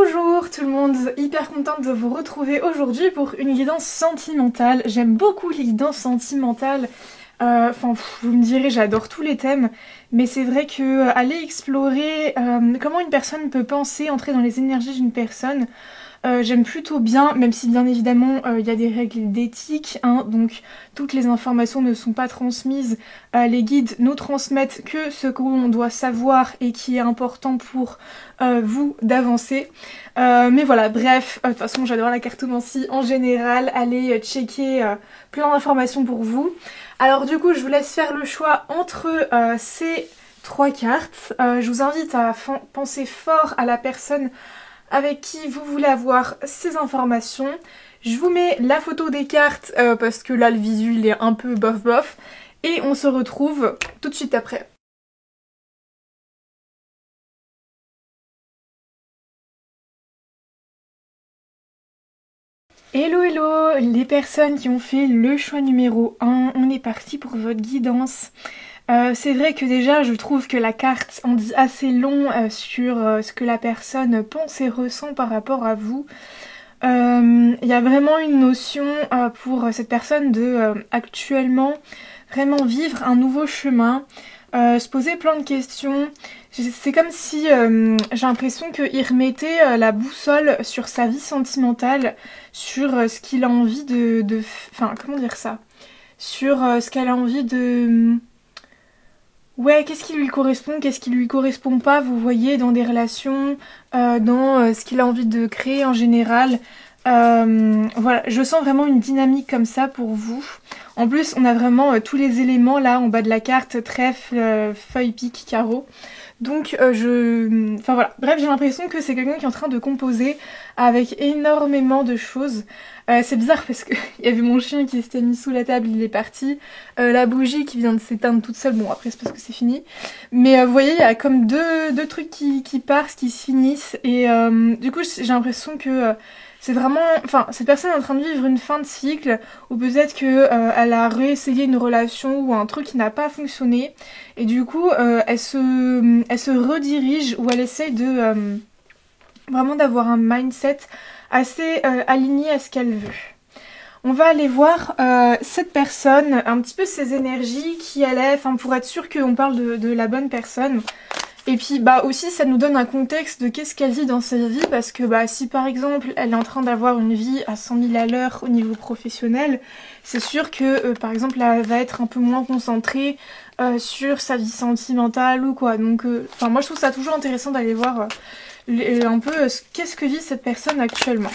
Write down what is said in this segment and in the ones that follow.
Bonjour tout le monde, hyper contente de vous retrouver aujourd'hui pour une guidance sentimentale. J'aime beaucoup les guidances sentimentales. Vous me direz, j'adore tous les thèmes, mais c'est vrai que aller explorer comment une personne peut penser, entrer dans les énergies d'une personne, j'aime plutôt bien, même si bien évidemment il y a des règles d'éthique, hein, donc toutes les informations ne sont pas transmises, les guides nous transmettent que ce qu'on doit savoir et qui est important pour vous d'avancer. Mais voilà, bref, de toute façon j'adore la cartomancie en général, allez checker plein d'informations pour vous. Alors du coup je vous laisse faire le choix entre ces trois cartes. Je vous invite à penser fort à la personne avec qui vous voulez avoir ces informations. Je vous mets la photo des cartes parce que là le visu il est un peu bof bof. Et on se retrouve tout de suite après. Hello hello les personnes qui ont fait le choix numéro 1, on est parti pour votre guidance. C'est vrai que déjà je trouve que la carte en dit assez long sur ce que la personne pense et ressent par rapport à vous. Il y a vraiment une notion pour cette personne de actuellement vraiment vivre un nouveau chemin, se poser plein de questions. C'est comme si j'ai l'impression qu'il remettait la boussole sur sa vie sentimentale, sur ce qu'il a envie Enfin, comment dire ça? Sur ce qu'elle a envie de... Ouais, qu'est-ce qui lui correspond, qu'est-ce qui lui correspond pas, vous voyez, dans des relations, dans ce qu'il a envie de créer en général. Voilà, je sens vraiment une dynamique comme ça pour vous. En plus, on a vraiment tous les éléments là en bas de la carte, trèfle, feuille, pique, carreau. Donc Enfin voilà, bref, j'ai l'impression que c'est quelqu'un qui est en train de composer avec énormément de choses. C'est bizarre parce qu'il y avait mon chien qui s'était mis sous la table, il est parti. La bougie qui vient de s'éteindre toute seule, bon après c'est parce que c'est fini. Mais vous voyez, il y a comme deux trucs qui partent, qui se finissent. Et du coup j'ai l'impression que... c'est vraiment, enfin, cette personne est en train de vivre une fin de cycle, ou peut-être que elle a réessayé une relation ou un truc qui n'a pas fonctionné, et du coup, elle se redirige ou elle essaye de vraiment d'avoir un mindset assez aligné à ce qu'elle veut. On va aller voir cette personne, un petit peu ses énergies, qui elle est, enfin pour être sûr qu'on parle de la bonne personne. Et puis bah aussi ça nous donne un contexte de qu'est-ce qu'elle vit dans sa vie, parce que bah si par exemple elle est en train d'avoir une vie à 100 000 à l'heure au niveau professionnel, c'est sûr que par exemple elle va être un peu moins concentrée sur sa vie sentimentale ou quoi. Donc enfin moi je trouve ça toujours intéressant d'aller voir un peu qu'est-ce que vit cette personne actuellement.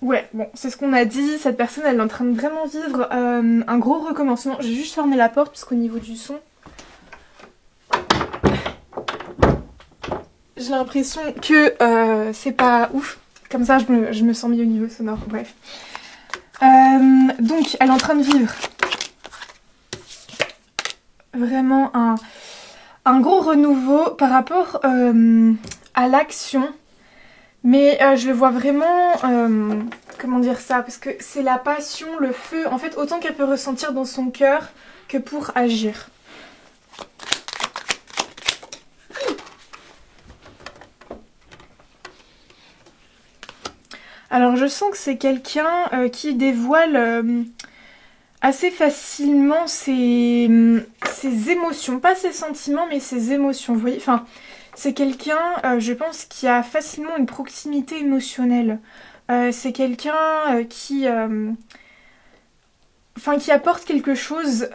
Ouais, bon, c'est ce qu'on a dit, cette personne elle est en train de vraiment vivre un gros recommencement. J'ai juste fermé la porte parce qu'au niveau du son, j'ai l'impression que c'est pas ouf. Comme ça je me sens mieux au niveau sonore, bref. Donc elle est en train de vivre vraiment un gros renouveau par rapport à l'action. Mais je le vois vraiment, comment dire ça, parce que c'est la passion, le feu, en fait autant qu'elle peut ressentir dans son cœur que pour agir. Alors je sens que c'est quelqu'un qui dévoile assez facilement ses émotions, pas ses sentiments mais ses émotions, vous voyez, enfin... C'est quelqu'un, je pense, qui a facilement une proximité émotionnelle. C'est quelqu'un qui apporte quelque chose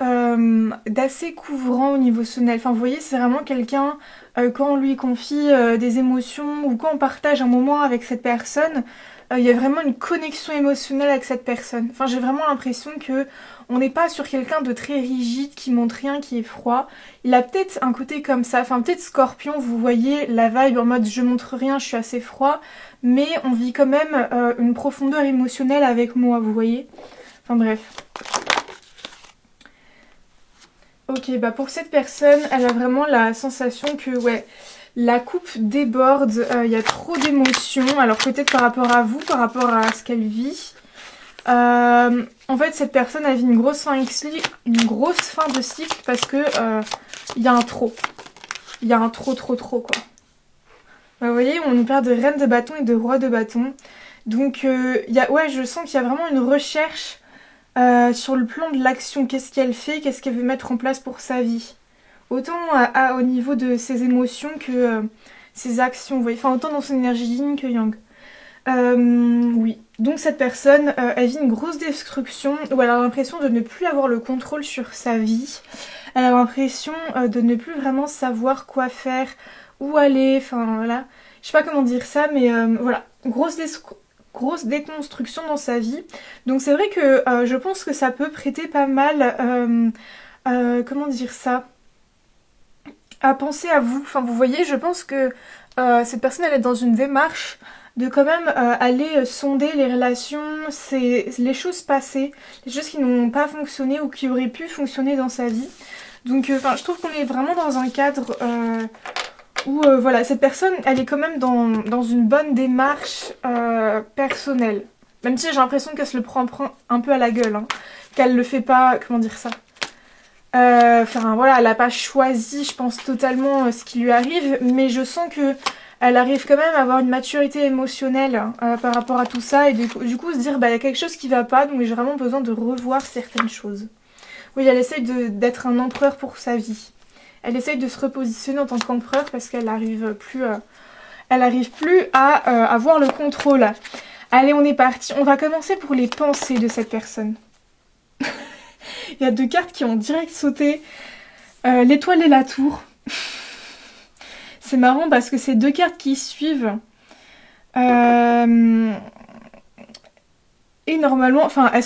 d'assez couvrant au niveau émotionnel. Enfin, vous voyez, c'est vraiment quelqu'un, quand on lui confie des émotions ou quand on partage un moment avec cette personne, il y a vraiment une connexion émotionnelle avec cette personne. Enfin, j'ai vraiment l'impression que on n'est pas sur quelqu'un de très rigide, qui montre rien, qui est froid. Il a peut-être un côté comme ça, enfin peut-être Scorpion, vous voyez la vibe en mode je montre rien, je suis assez froid, mais on vit quand même une profondeur émotionnelle avec moi, vous voyez. Enfin bref. Ok, bah pour cette personne, elle a vraiment la sensation que ouais, la coupe déborde, il y a trop d'émotions, alors peut-être par rapport à vous, par rapport à ce qu'elle vit. En fait cette personne a vu une grosse fin de cycle parce que il y a un trop. il y a un trop quoi. Bah, vous voyez, on nous parle de reine de bâton et de roi de bâton. Donc ouais, je sens qu'il y a vraiment une recherche sur le plan de l'action. Qu'est-ce qu'elle fait, qu'est-ce qu'elle veut mettre en place pour sa vie. Autant au niveau de ses émotions que ses actions. Vous voyez, enfin autant dans son énergie yin que yang. Oui. Donc cette personne, elle vit une grosse destruction où elle a l'impression de ne plus avoir le contrôle sur sa vie. Elle a l'impression de ne plus vraiment savoir quoi faire, où aller, enfin voilà. Je sais pas comment dire ça, mais voilà. Grosse déconstruction dans sa vie. Donc c'est vrai que je pense que ça peut prêter pas mal, comment dire ça, à penser à vous. Enfin vous voyez, je pense que cette personne elle est dans une démarche de quand même aller sonder les relations, les choses passées, les choses qui n'ont pas fonctionné ou qui auraient pu fonctionner dans sa vie. Donc je trouve qu'on est vraiment dans un cadre où voilà, cette personne elle est quand même dans une bonne démarche personnelle. Même si j'ai l'impression qu'elle se le prend un peu à la gueule, hein, qu'elle le fait pas, comment dire ça. Enfin voilà, elle n'a pas choisi, je pense, totalement ce qui lui arrive, mais je sens que elle arrive quand même à avoir une maturité émotionnelle par rapport à tout ça et du coup se dire bah il y a quelque chose qui va pas, donc j'ai vraiment besoin de revoir certaines choses. Oui, elle essaye d'être un empereur pour sa vie. Elle essaye de se repositionner en tant qu'empereur parce qu'elle arrive plus à avoir le contrôle. Allez, on est parti. On va commencer pour les pensées de cette personne. Il y a 2 cartes qui ont direct sauté. L'étoile et la tour. C'est marrant parce que c'est 2 cartes qui suivent. Et normalement, enfin, elles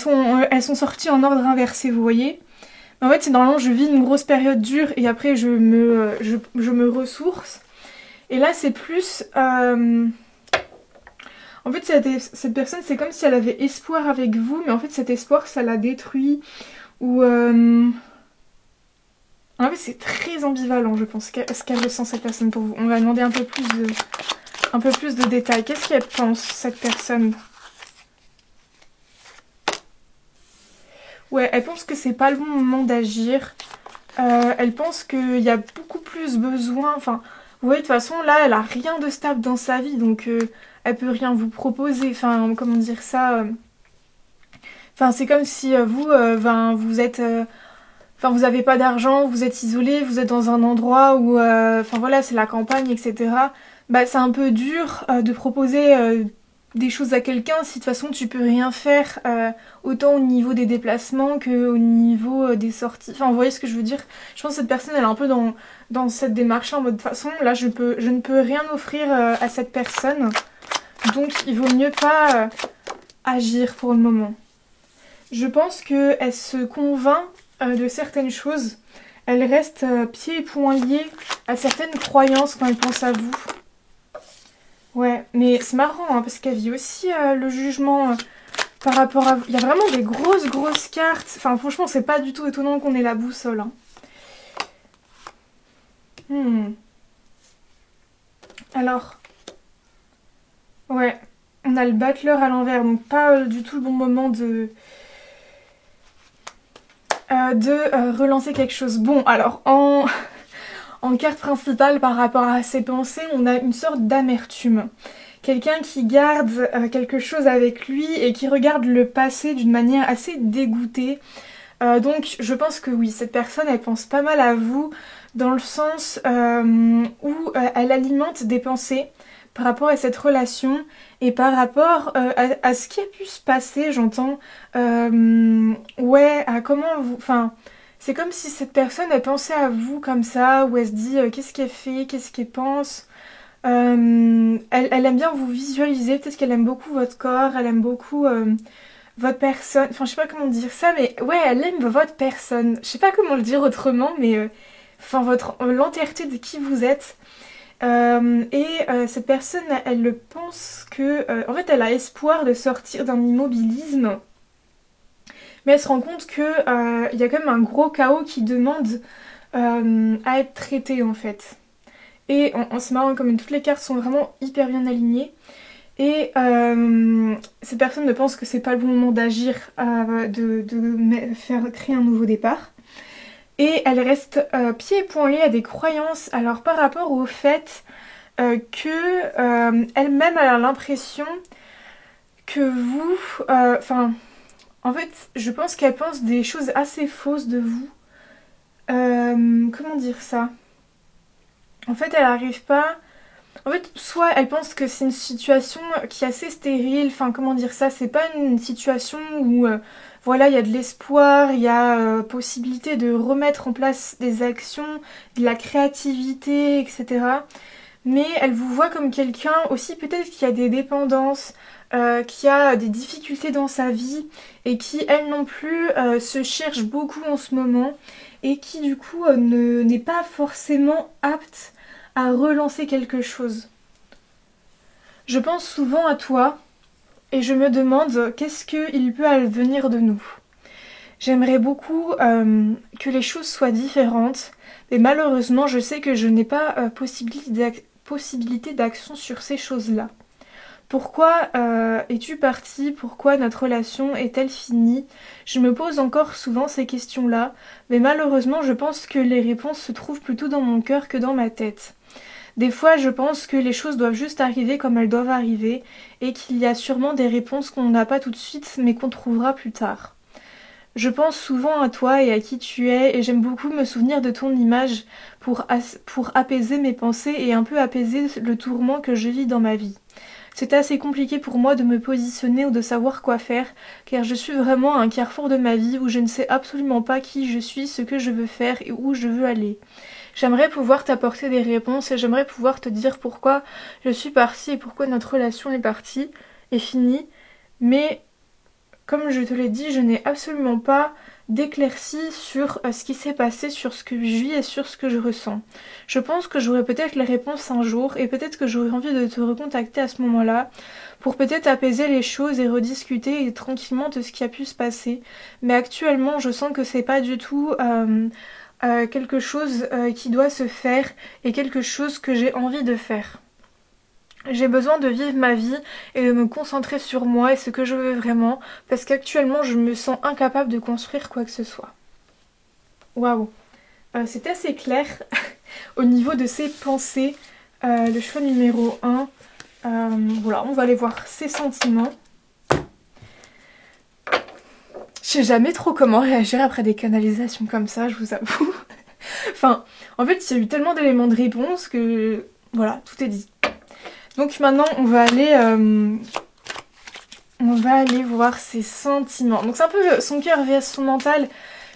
sont sorties en ordre inversé, vous voyez. En fait, c'est normalement, je vis une grosse période dure et après, je me ressource. Et là, c'est plus... En fait, cette personne, c'est comme si elle avait espoir avec vous, mais en fait, cet espoir, ça la détruit. Ou... En fait, c'est très ambivalent, je pense, ce qu'elle ressent, cette personne, pour vous. On va demander un peu plus de détails. Qu'est-ce qu'elle pense, cette personne? Ouais, elle pense que c'est pas le bon moment d'agir. Elle pense qu'il y a beaucoup plus besoin... Enfin, vous voyez, de toute façon, là, elle a rien de stable dans sa vie, donc elle peut rien vous proposer. Enfin, comment dire ça Enfin, c'est comme si vous êtes... Enfin, vous avez pas d'argent, vous êtes isolé, vous êtes dans un endroit où... Enfin, voilà, c'est la campagne, etc. Bah, c'est un peu dur de proposer des choses à quelqu'un si de toute façon tu peux rien faire, autant au niveau des déplacements qu'au niveau des sorties. Enfin, vous voyez ce que je veux dire? Je pense que cette personne, elle est un peu dans cette démarche en mode de toute façon, là, je ne peux rien offrir à cette personne. Donc, il vaut mieux pas agir pour le moment. Je pense qu'elle se convainc de certaines choses. Elle reste pieds et poings liés à certaines croyances quand elle pense à vous. Ouais, mais c'est marrant hein, parce qu'elle vit aussi le jugement par rapport à vous. Il y a vraiment des grosses cartes. Enfin, franchement, c'est pas du tout étonnant qu'on ait la boussole. Hein. Alors, ouais, on a le battleur à l'envers, donc pas du tout le bon moment de relancer quelque chose. Bon, alors, en carte principale par rapport à ses pensées, on a une sorte d'amertume. Quelqu'un qui garde quelque chose avec lui et qui regarde le passé d'une manière assez dégoûtée. Donc je pense que oui, cette personne, elle pense pas mal à vous dans le sens où elle alimente des pensées par rapport à cette relation et par rapport à ce qui a pu se passer, j'entends. Ouais, à comment vous... Enfin, c'est comme si cette personne, elle pensait à vous comme ça, où elle se dit qu'est-ce qu'elle fait, qu'est-ce qu'elle pense. Elle aime bien vous visualiser, peut-être qu'elle aime beaucoup votre corps, elle aime beaucoup votre personne. Enfin, je sais pas comment dire ça, mais ouais, elle aime votre personne. Je sais pas comment le dire autrement, mais enfin, l'entièreté de qui vous êtes. Cette personne, elle le pense que... en fait, elle a espoir de sortir d'un immobilisme. Mais elle se rend compte que il y a quand même un gros chaos qui demande à être traité, en fait. Et c'est marrant, comme toutes les cartes sont vraiment hyper bien alignées. Et cette personne ne pense que c'est pas le bon moment d'agir, de faire créer un nouveau départ. et elle reste pieds et poings liés à des croyances. Alors par rapport au fait que elle-même elle a l'impression que vous... Enfin, en fait, je pense qu'elle pense des choses assez fausses de vous. Comment dire ça? En fait, elle n'arrive pas... En fait, soit elle pense que c'est une situation qui est assez stérile, enfin comment dire ça, c'est pas une situation où voilà, il y a de l'espoir, il y a possibilité de remettre en place des actions, de la créativité, etc. Mais elle vous voit comme quelqu'un aussi peut-être qui a des dépendances, qui a des difficultés dans sa vie et qui elle non plus se cherche beaucoup en ce moment et qui du coup n'est pas forcément apte à relancer quelque chose. Je pense souvent à toi et je me demande qu'est-ce qu'il peut advenir de nous. J'aimerais beaucoup que les choses soient différentes, mais malheureusement je sais que je n'ai pas possibilité d'action sur ces choses-là. Pourquoi es-tu partie? Pourquoi notre relation est-elle finie? Je me pose encore souvent ces questions-là, mais malheureusement je pense que les réponses se trouvent plutôt dans mon cœur que dans ma tête. Des fois, je pense que les choses doivent juste arriver comme elles doivent arriver et qu'il y a sûrement des réponses qu'on n'a pas tout de suite mais qu'on trouvera plus tard. Je pense souvent à toi et à qui tu es et j'aime beaucoup me souvenir de ton image pour apaiser mes pensées et un peu apaiser le tourment que je vis dans ma vie. C'est assez compliqué pour moi de me positionner ou de savoir quoi faire, car je suis vraiment à un carrefour de ma vie où je ne sais absolument pas qui je suis, ce que je veux faire et où je veux aller. J'aimerais pouvoir t'apporter des réponses et j'aimerais pouvoir te dire pourquoi je suis partie et pourquoi notre relation est finie, mais comme je te l'ai dit, je n'ai absolument pas d'éclaircie sur ce qui s'est passé, sur ce que je vis et sur ce que je ressens. Je pense que j'aurai peut-être les réponses un jour et peut-être que j'aurai envie de te recontacter à ce moment-là pour peut-être apaiser les choses et rediscuter tranquillement de ce qui a pu se passer. Mais actuellement, je sens que c'est pas du tout quelque chose qui doit se faire et quelque chose que j'ai envie de faire. J'ai besoin de vivre ma vie et de me concentrer sur moi et ce que je veux vraiment, parce qu'actuellement je me sens incapable de construire quoi que ce soit. Waouh, c'est assez clair au niveau de ses pensées. Le choix numéro 1, voilà, on va aller voir ses sentiments. Je sais jamais trop comment réagir après des canalisations comme ça, je vous avoue. Enfin, en fait, il y a eu tellement d'éléments de réponse que voilà, tout est dit. Donc maintenant, on va aller voir ses sentiments. Donc c'est un peu son cœur vs son mental.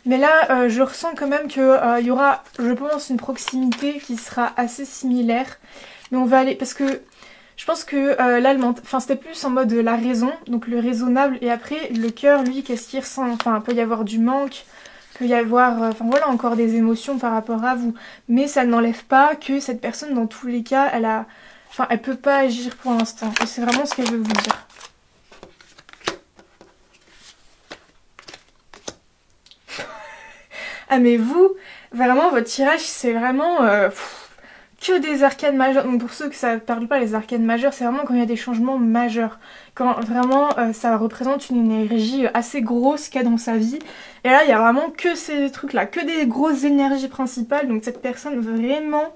Mais là, je ressens quand même qu'il y aura, je pense, une proximité qui sera assez similaire. Mais on va aller... Parce que je pense que là, c'était plus en mode la raison, donc le raisonnable. Et après, le cœur, lui, qu'est-ce qu'il ressent? Enfin, il peut y avoir du manque, peut y avoir... Enfin voilà, encore des émotions par rapport à vous. Mais ça n'enlève pas que cette personne, dans tous les cas, elle peut pas agir pour l'instant. Et c'est vraiment ce qu'elle veut vous dire. Ah mais vous, vraiment, votre tirage, c'est vraiment que des arcanes majeures. Donc pour ceux que ça ne parle pas, les arcanes majeures, c'est vraiment quand il y a des changements majeurs. Quand vraiment ça représente une énergie assez grosse qu'il y a dans sa vie. Et là, il y a vraiment que ces trucs-là, que des grosses énergies principales. Donc cette personne, vraiment...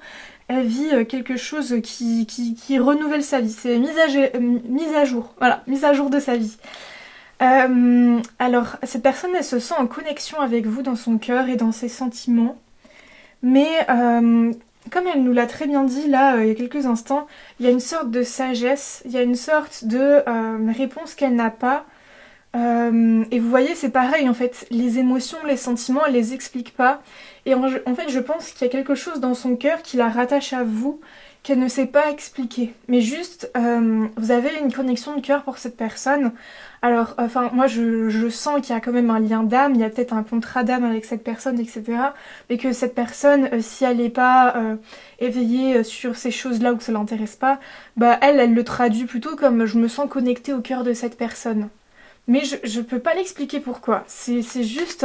Elle vit quelque chose qui renouvelle sa vie. C'est mise à jour. Voilà, mise à jour de sa vie. Alors, cette personne, elle se sent en connexion avec vous dans son cœur et dans ses sentiments. Mais, comme elle nous l'a très bien dit là, il y a quelques instants, il y a une sorte de sagesse, il y a une sorte de réponse qu'elle n'a pas. Et vous voyez, c'est pareil en fait, les émotions, les sentiments, elle les explique pas. Et en fait, je pense qu'il y a quelque chose dans son cœur qui la rattache à vous, qu'elle ne sait pas expliquer. Mais juste, vous avez une connexion de cœur pour cette personne. Alors, moi, je sens qu'il y a quand même un lien d'âme, il y a peut-être un contrat d'âme avec cette personne, etc. Mais que cette personne, si elle n'est pas éveillée sur ces choses-là ou que ça l'intéresse pas, bah elle le traduit plutôt comme je me sens connectée au cœur de cette personne. Mais je peux pas l'expliquer pourquoi. C'est juste,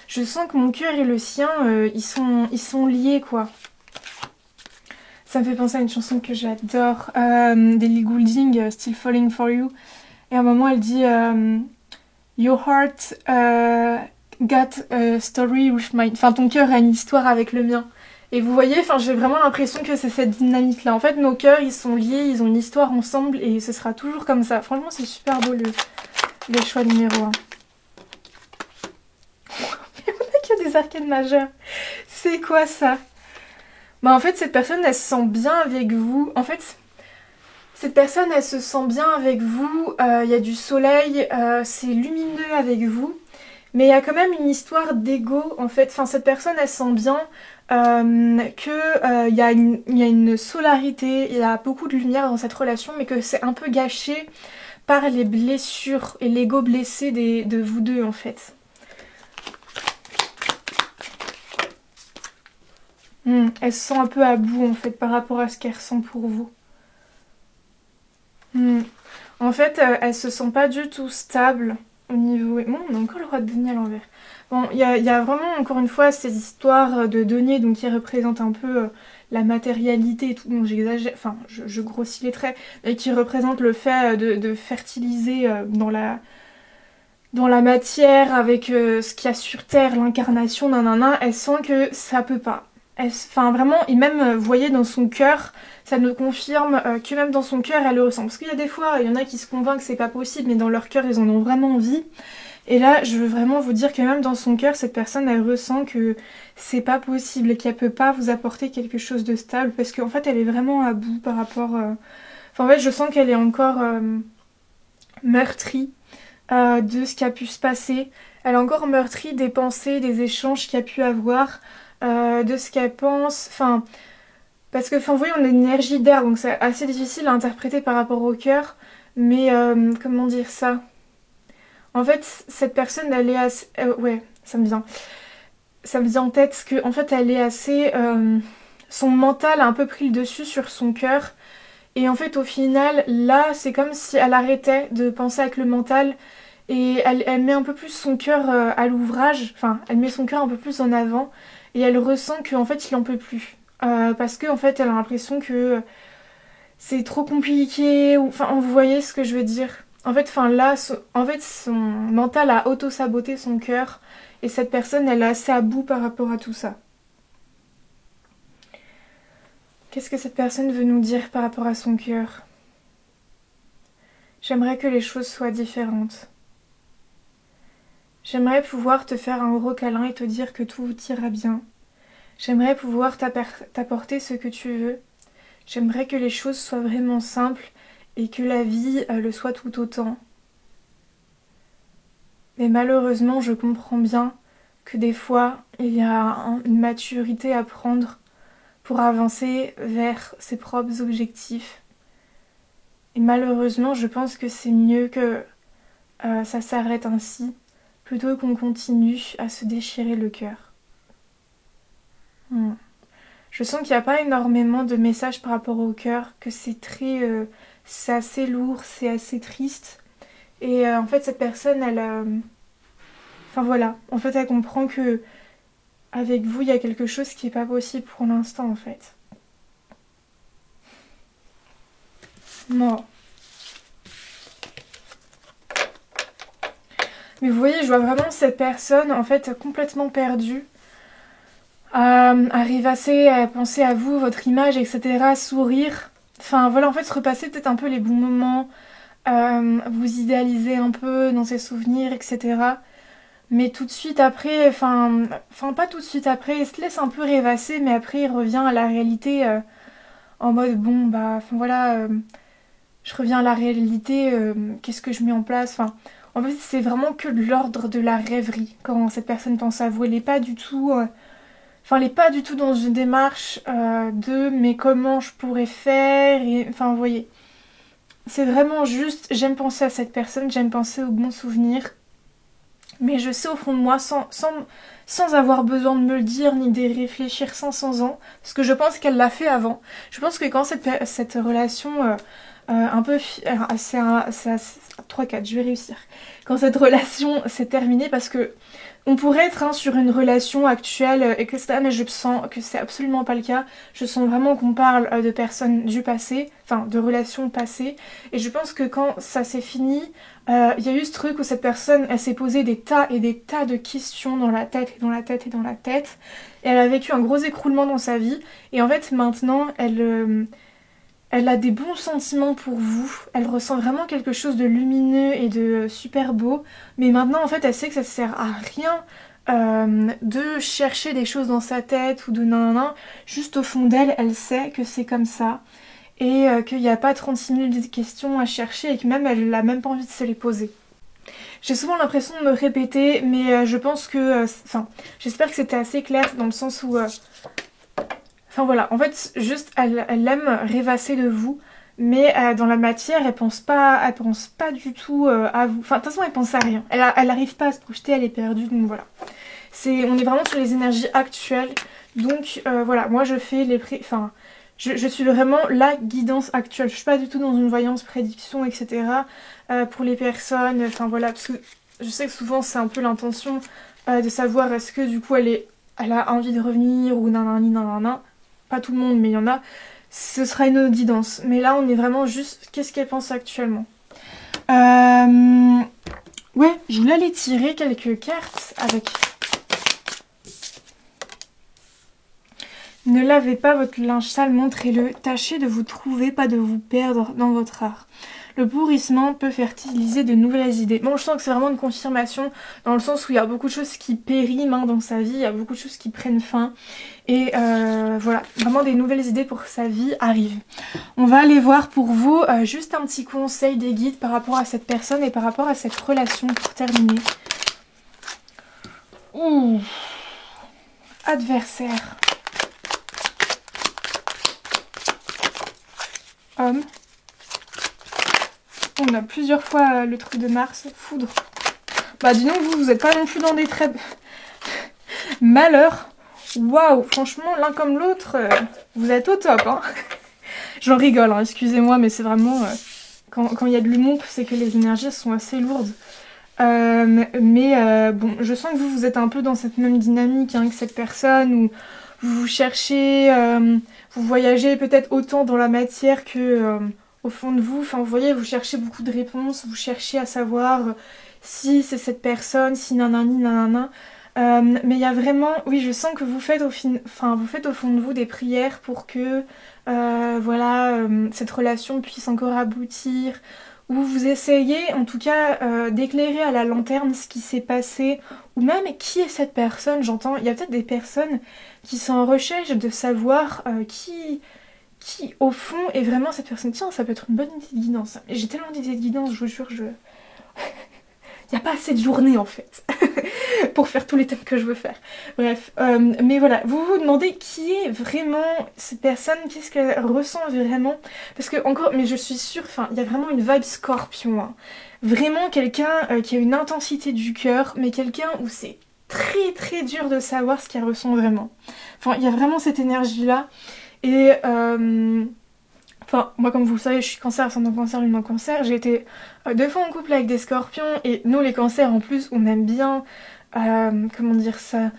je sens que mon cœur et le sien, ils sont liés, quoi. Ça me fait penser à une chanson que j'adore, d'Ellie Goulding, Still Falling For You. Et à un moment, elle dit Your heart got a story with mine. Enfin, ton cœur a une histoire avec le mien. Et vous voyez, enfin, j'ai vraiment l'impression que c'est cette dynamique-là. En fait, nos cœurs, ils sont liés, ils ont une histoire ensemble et ce sera toujours comme ça. Franchement, c'est super beau le choix numéro 1. Mais on a que des arcanes majeures. C'est quoi ça? Bah, en fait, cette personne, elle se sent bien avec vous. En fait, cette personne, elle se sent bien avec vous. Il y a du soleil, c'est lumineux avec vous. Mais il y a quand même une histoire d'ego, en fait. Enfin, cette personne, elle sent bien qu'il y a une solarité, il y a beaucoup de lumière dans cette relation, mais que c'est un peu gâché par les blessures et l'ego blessé de vous deux, en fait. Elle se sent un peu à bout, en fait, par rapport à ce qu'elle ressent pour vous. En fait, elle se sent pas du tout stable au niveau... Bon, on a encore le roi de denier à l'envers. Bon, il y a vraiment, encore une fois, ces histoires de denier, donc qui représentent un peu la matérialité et tout. Bon, j'exagère, enfin, je grossis les traits, et qui représentent le fait de fertiliser dans la matière avec ce qu'il y a sur Terre, l'incarnation, nanana. Elle sent que ça peut pas. Enfin, vraiment, et même, vous voyez, dans son cœur, ça nous confirme que même dans son cœur, elle le ressent. Parce qu'il y a des fois, il y en a qui se convainquent que c'est pas possible, mais dans leur cœur, ils en ont vraiment envie. Et là, je veux vraiment vous dire que même dans son cœur, cette personne, elle ressent que c'est pas possible et qu'elle peut pas vous apporter quelque chose de stable. Parce qu'en fait, elle est vraiment à bout par rapport... Enfin, en fait, je sens qu'elle est encore meurtrie de ce qui a pu se passer. Elle est encore meurtrie des pensées, des échanges qu'il y a pu avoir, de ce qu'elle pense. Enfin... Parce que, enfin, vous voyez, on a une énergie d'air, donc c'est assez difficile à interpréter par rapport au cœur. Mais, comment dire ça? En fait, cette personne, elle est assez... ouais, ça me vient. Ça me vient en tête que, en fait, elle est assez... son mental a un peu pris le dessus sur son cœur. Et en fait, au final, là, c'est comme si elle arrêtait de penser avec le mental. Et elle met un peu plus son cœur à l'ouvrage. Enfin, elle met son cœur un peu plus en avant. Et elle ressent qu'en fait, il en peut plus. Parce qu'en fait, elle a l'impression que c'est trop compliqué. Enfin, vous voyez ce que je veux dire? En fait, enfin là, son mental a auto-saboté son cœur. Et cette personne, elle est assez à bout par rapport à tout ça. Qu'est-ce que cette personne veut nous dire par rapport à son cœur? J'aimerais que les choses soient différentes. J'aimerais pouvoir te faire un gros câlin et te dire que tout ira bien. J'aimerais pouvoir t'apporter ce que tu veux. J'aimerais que les choses soient vraiment simples et que la vie le soit tout autant. Mais malheureusement, je comprends bien que des fois, il y a une maturité à prendre pour avancer vers ses propres objectifs. Et malheureusement, je pense que c'est mieux que ça s'arrête ainsi, plutôt qu'on continue à se déchirer le cœur. Je sens qu'il n'y a pas énormément de messages par rapport au cœur, que c'est c'est assez lourd, c'est assez triste. Et en fait, cette personne, elle... Enfin voilà, en fait, elle comprend que avec vous, il y a quelque chose qui n'est pas possible pour l'instant, en fait. Non. Mais vous voyez, je vois vraiment cette personne, en fait, complètement perdue. À rêvasser, à penser à vous, votre image, etc., sourire. Enfin voilà, en fait, se repasser peut-être un peu les bons moments, vous idéaliser un peu dans ses souvenirs, etc. Mais tout de suite après, enfin pas tout de suite après, il se laisse un peu rêvasser, mais après il revient à la réalité en mode bon bah, enfin voilà, je reviens à la réalité, qu'est-ce que je mets en place, enfin... En fait, c'est vraiment que de l'ordre de la rêverie quand cette personne pense à vous. Elle n'est pas du tout... Enfin, elle n'est pas du tout dans une démarche de mais comment je pourrais faire et... Enfin, vous voyez. C'est vraiment juste, j'aime penser à cette personne, j'aime penser aux bons souvenirs. Mais je sais au fond de moi, sans avoir besoin de me le dire, ni d'y réfléchir 500 ans, parce que je pense qu'elle l'a fait avant. Je pense que quand cette relation... un peu... c'est 3-4, je vais réussir. Quand cette relation s'est terminée, parce que On pourrait être sur une relation actuelle, etc. Mais je sens que c'est absolument pas le cas. Je sens vraiment qu'on parle de personnes du passé, enfin de relations passées. Et je pense que quand ça s'est fini, il y a eu ce truc où cette personne, elle s'est posé des tas et des tas de questions dans la tête et dans la tête et dans la tête. Et elle a vécu un gros écroulement dans sa vie. Et en fait, maintenant, elle a des bons sentiments pour vous. Elle ressent vraiment quelque chose de lumineux et de super beau. Mais maintenant, en fait, elle sait que ça sert à rien de chercher des choses dans sa tête ou de nanana. Juste au fond d'elle, elle sait que c'est comme ça. Et qu'il n'y a pas 36 000 questions à chercher et que même elle n'a même pas envie de se les poser. J'ai souvent l'impression de me répéter, mais je pense que... Enfin, j'espère que c'était assez clair dans le sens où... Enfin voilà, en fait, juste, elle aime rêvasser de vous, mais dans la matière, elle pense pas du tout à vous. Enfin, de toute façon, elle pense à rien. Elle arrive pas à se projeter, elle est perdue, donc voilà. On est vraiment sur les énergies actuelles, donc voilà, moi je fais enfin, je suis vraiment la guidance actuelle. Je suis pas du tout dans une voyance, prédiction, etc. Pour les personnes, enfin voilà, parce que je sais que souvent c'est un peu l'intention de savoir est-ce que du coup elle a envie de revenir ou nanani nanana. Pas tout le monde, mais il y en a. Ce sera une guidance. Mais là, on est vraiment juste qu'est-ce qu'elle pense actuellement. Ouais, je voulais aller tirer quelques cartes avec... Ne lavez pas votre linge sale, montrez-le. Tâchez de vous trouver, pas de vous perdre dans votre art. Le pourrissement peut fertiliser de nouvelles idées. Bon, je sens que c'est vraiment une confirmation dans le sens où il y a beaucoup de choses qui périment dans sa vie, il y a beaucoup de choses qui prennent fin. Et voilà, vraiment des nouvelles idées pour sa vie arrivent. On va aller voir pour vous juste un petit conseil des guides par rapport à cette personne et par rapport à cette relation pour terminer. Ouh. Adversaire. Homme. On a plusieurs fois le truc de Mars. Foudre. Bah dis donc, vous êtes pas non plus dans des traits... Malheur. Waouh, franchement, l'un comme l'autre, vous êtes au top, hein. J'en rigole, hein, excusez-moi, mais c'est vraiment... quand il y a de l'humour, c'est que les énergies sont assez lourdes. Bon, je sens que vous êtes un peu dans cette même dynamique que cette personne, où vous cherchez, vous voyagez peut-être autant dans la matière que au fond de vous. Enfin, vous voyez, vous cherchez beaucoup de réponses, vous cherchez à savoir si c'est cette personne, si nanani nanana. Mais il y a vraiment, oui, je sens que vous faites au fond de vous des prières pour que voilà, cette relation puisse encore aboutir, ou vous essayez en tout cas d'éclairer à la lanterne ce qui s'est passé, ou même qui est cette personne. J'entends, il y a peut-être des personnes qui sont en recherche de savoir qui au fond est vraiment cette personne. Tiens, ça peut être une bonne idée de guidance. J'ai tellement d'idées de guidance, je vous jure, il n'y a pas assez de journée en fait pour faire tous les thèmes que je veux faire. Bref, mais voilà, vous vous demandez qui est vraiment cette personne, qu'est-ce qu'elle ressent vraiment. Parce que encore, mais je suis sûre, enfin, il y a vraiment une vibe scorpion. Hein. Vraiment quelqu'un qui a une intensité du cœur, mais quelqu'un où c'est très très dur de savoir ce qu'elle ressent vraiment. Enfin, il y a vraiment cette énergie-là. Et... Enfin, moi comme vous le savez, je suis cancer, ascendant cancer, lune en cancer. J'ai été 2 fois en couple avec des scorpions. Et nous les cancers en plus, on aime bien, comment dire ça,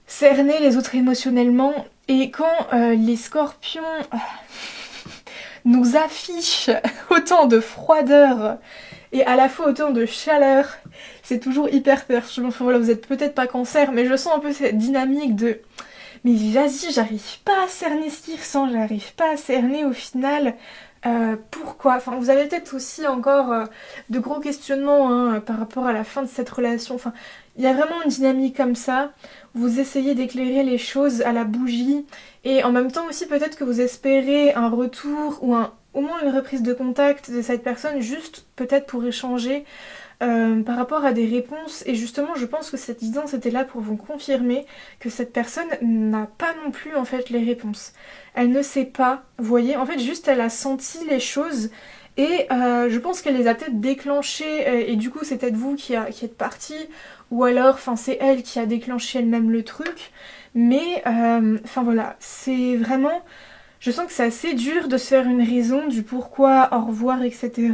cerner les autres émotionnellement. Et quand les scorpions nous affichent autant de froideur et à la fois autant de chaleur, c'est toujours hyper perturbant. Enfin voilà, vous êtes peut-être pas cancer, mais je sens un peu cette dynamique de... Mais vas-y, j'arrive pas à cerner ce qu'il ressent, j'arrive pas à cerner au final pourquoi. Enfin, vous avez peut-être aussi encore de gros questionnements hein, par rapport à la fin de cette relation. Enfin, il y a vraiment une dynamique comme ça. Vous essayez d'éclairer les choses à la bougie et en même temps aussi peut-être que vous espérez un retour ou au moins une reprise de contact de cette personne juste peut-être pour échanger. Par rapport à des réponses et justement je pense que cette guidance était là pour vous confirmer que cette personne n'a pas non plus en fait les réponses. Elle ne sait pas, vous voyez, en fait juste elle a senti les choses et je pense qu'elle les a peut-être déclenchées et du coup c'est peut-être vous qui êtes parti ou alors enfin c'est elle qui a déclenché elle-même le truc mais enfin voilà c'est vraiment je sens que c'est assez dur de se faire une raison du pourquoi au revoir etc.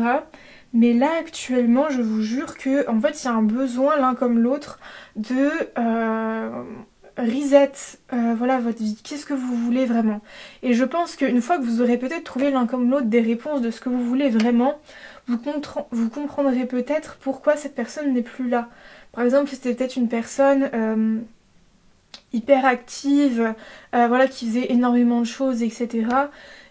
Mais là actuellement je vous jure que en fait il y a un besoin l'un comme l'autre de reset, voilà votre vie, qu'est-ce que vous voulez vraiment. Et je pense qu'une fois que vous aurez peut-être trouvé l'un comme l'autre des réponses de ce que vous voulez vraiment, vous comprendrez peut-être pourquoi cette personne n'est plus là. Par exemple, si c'était peut-être une personne hyper active, voilà, qui faisait énormément de choses, etc.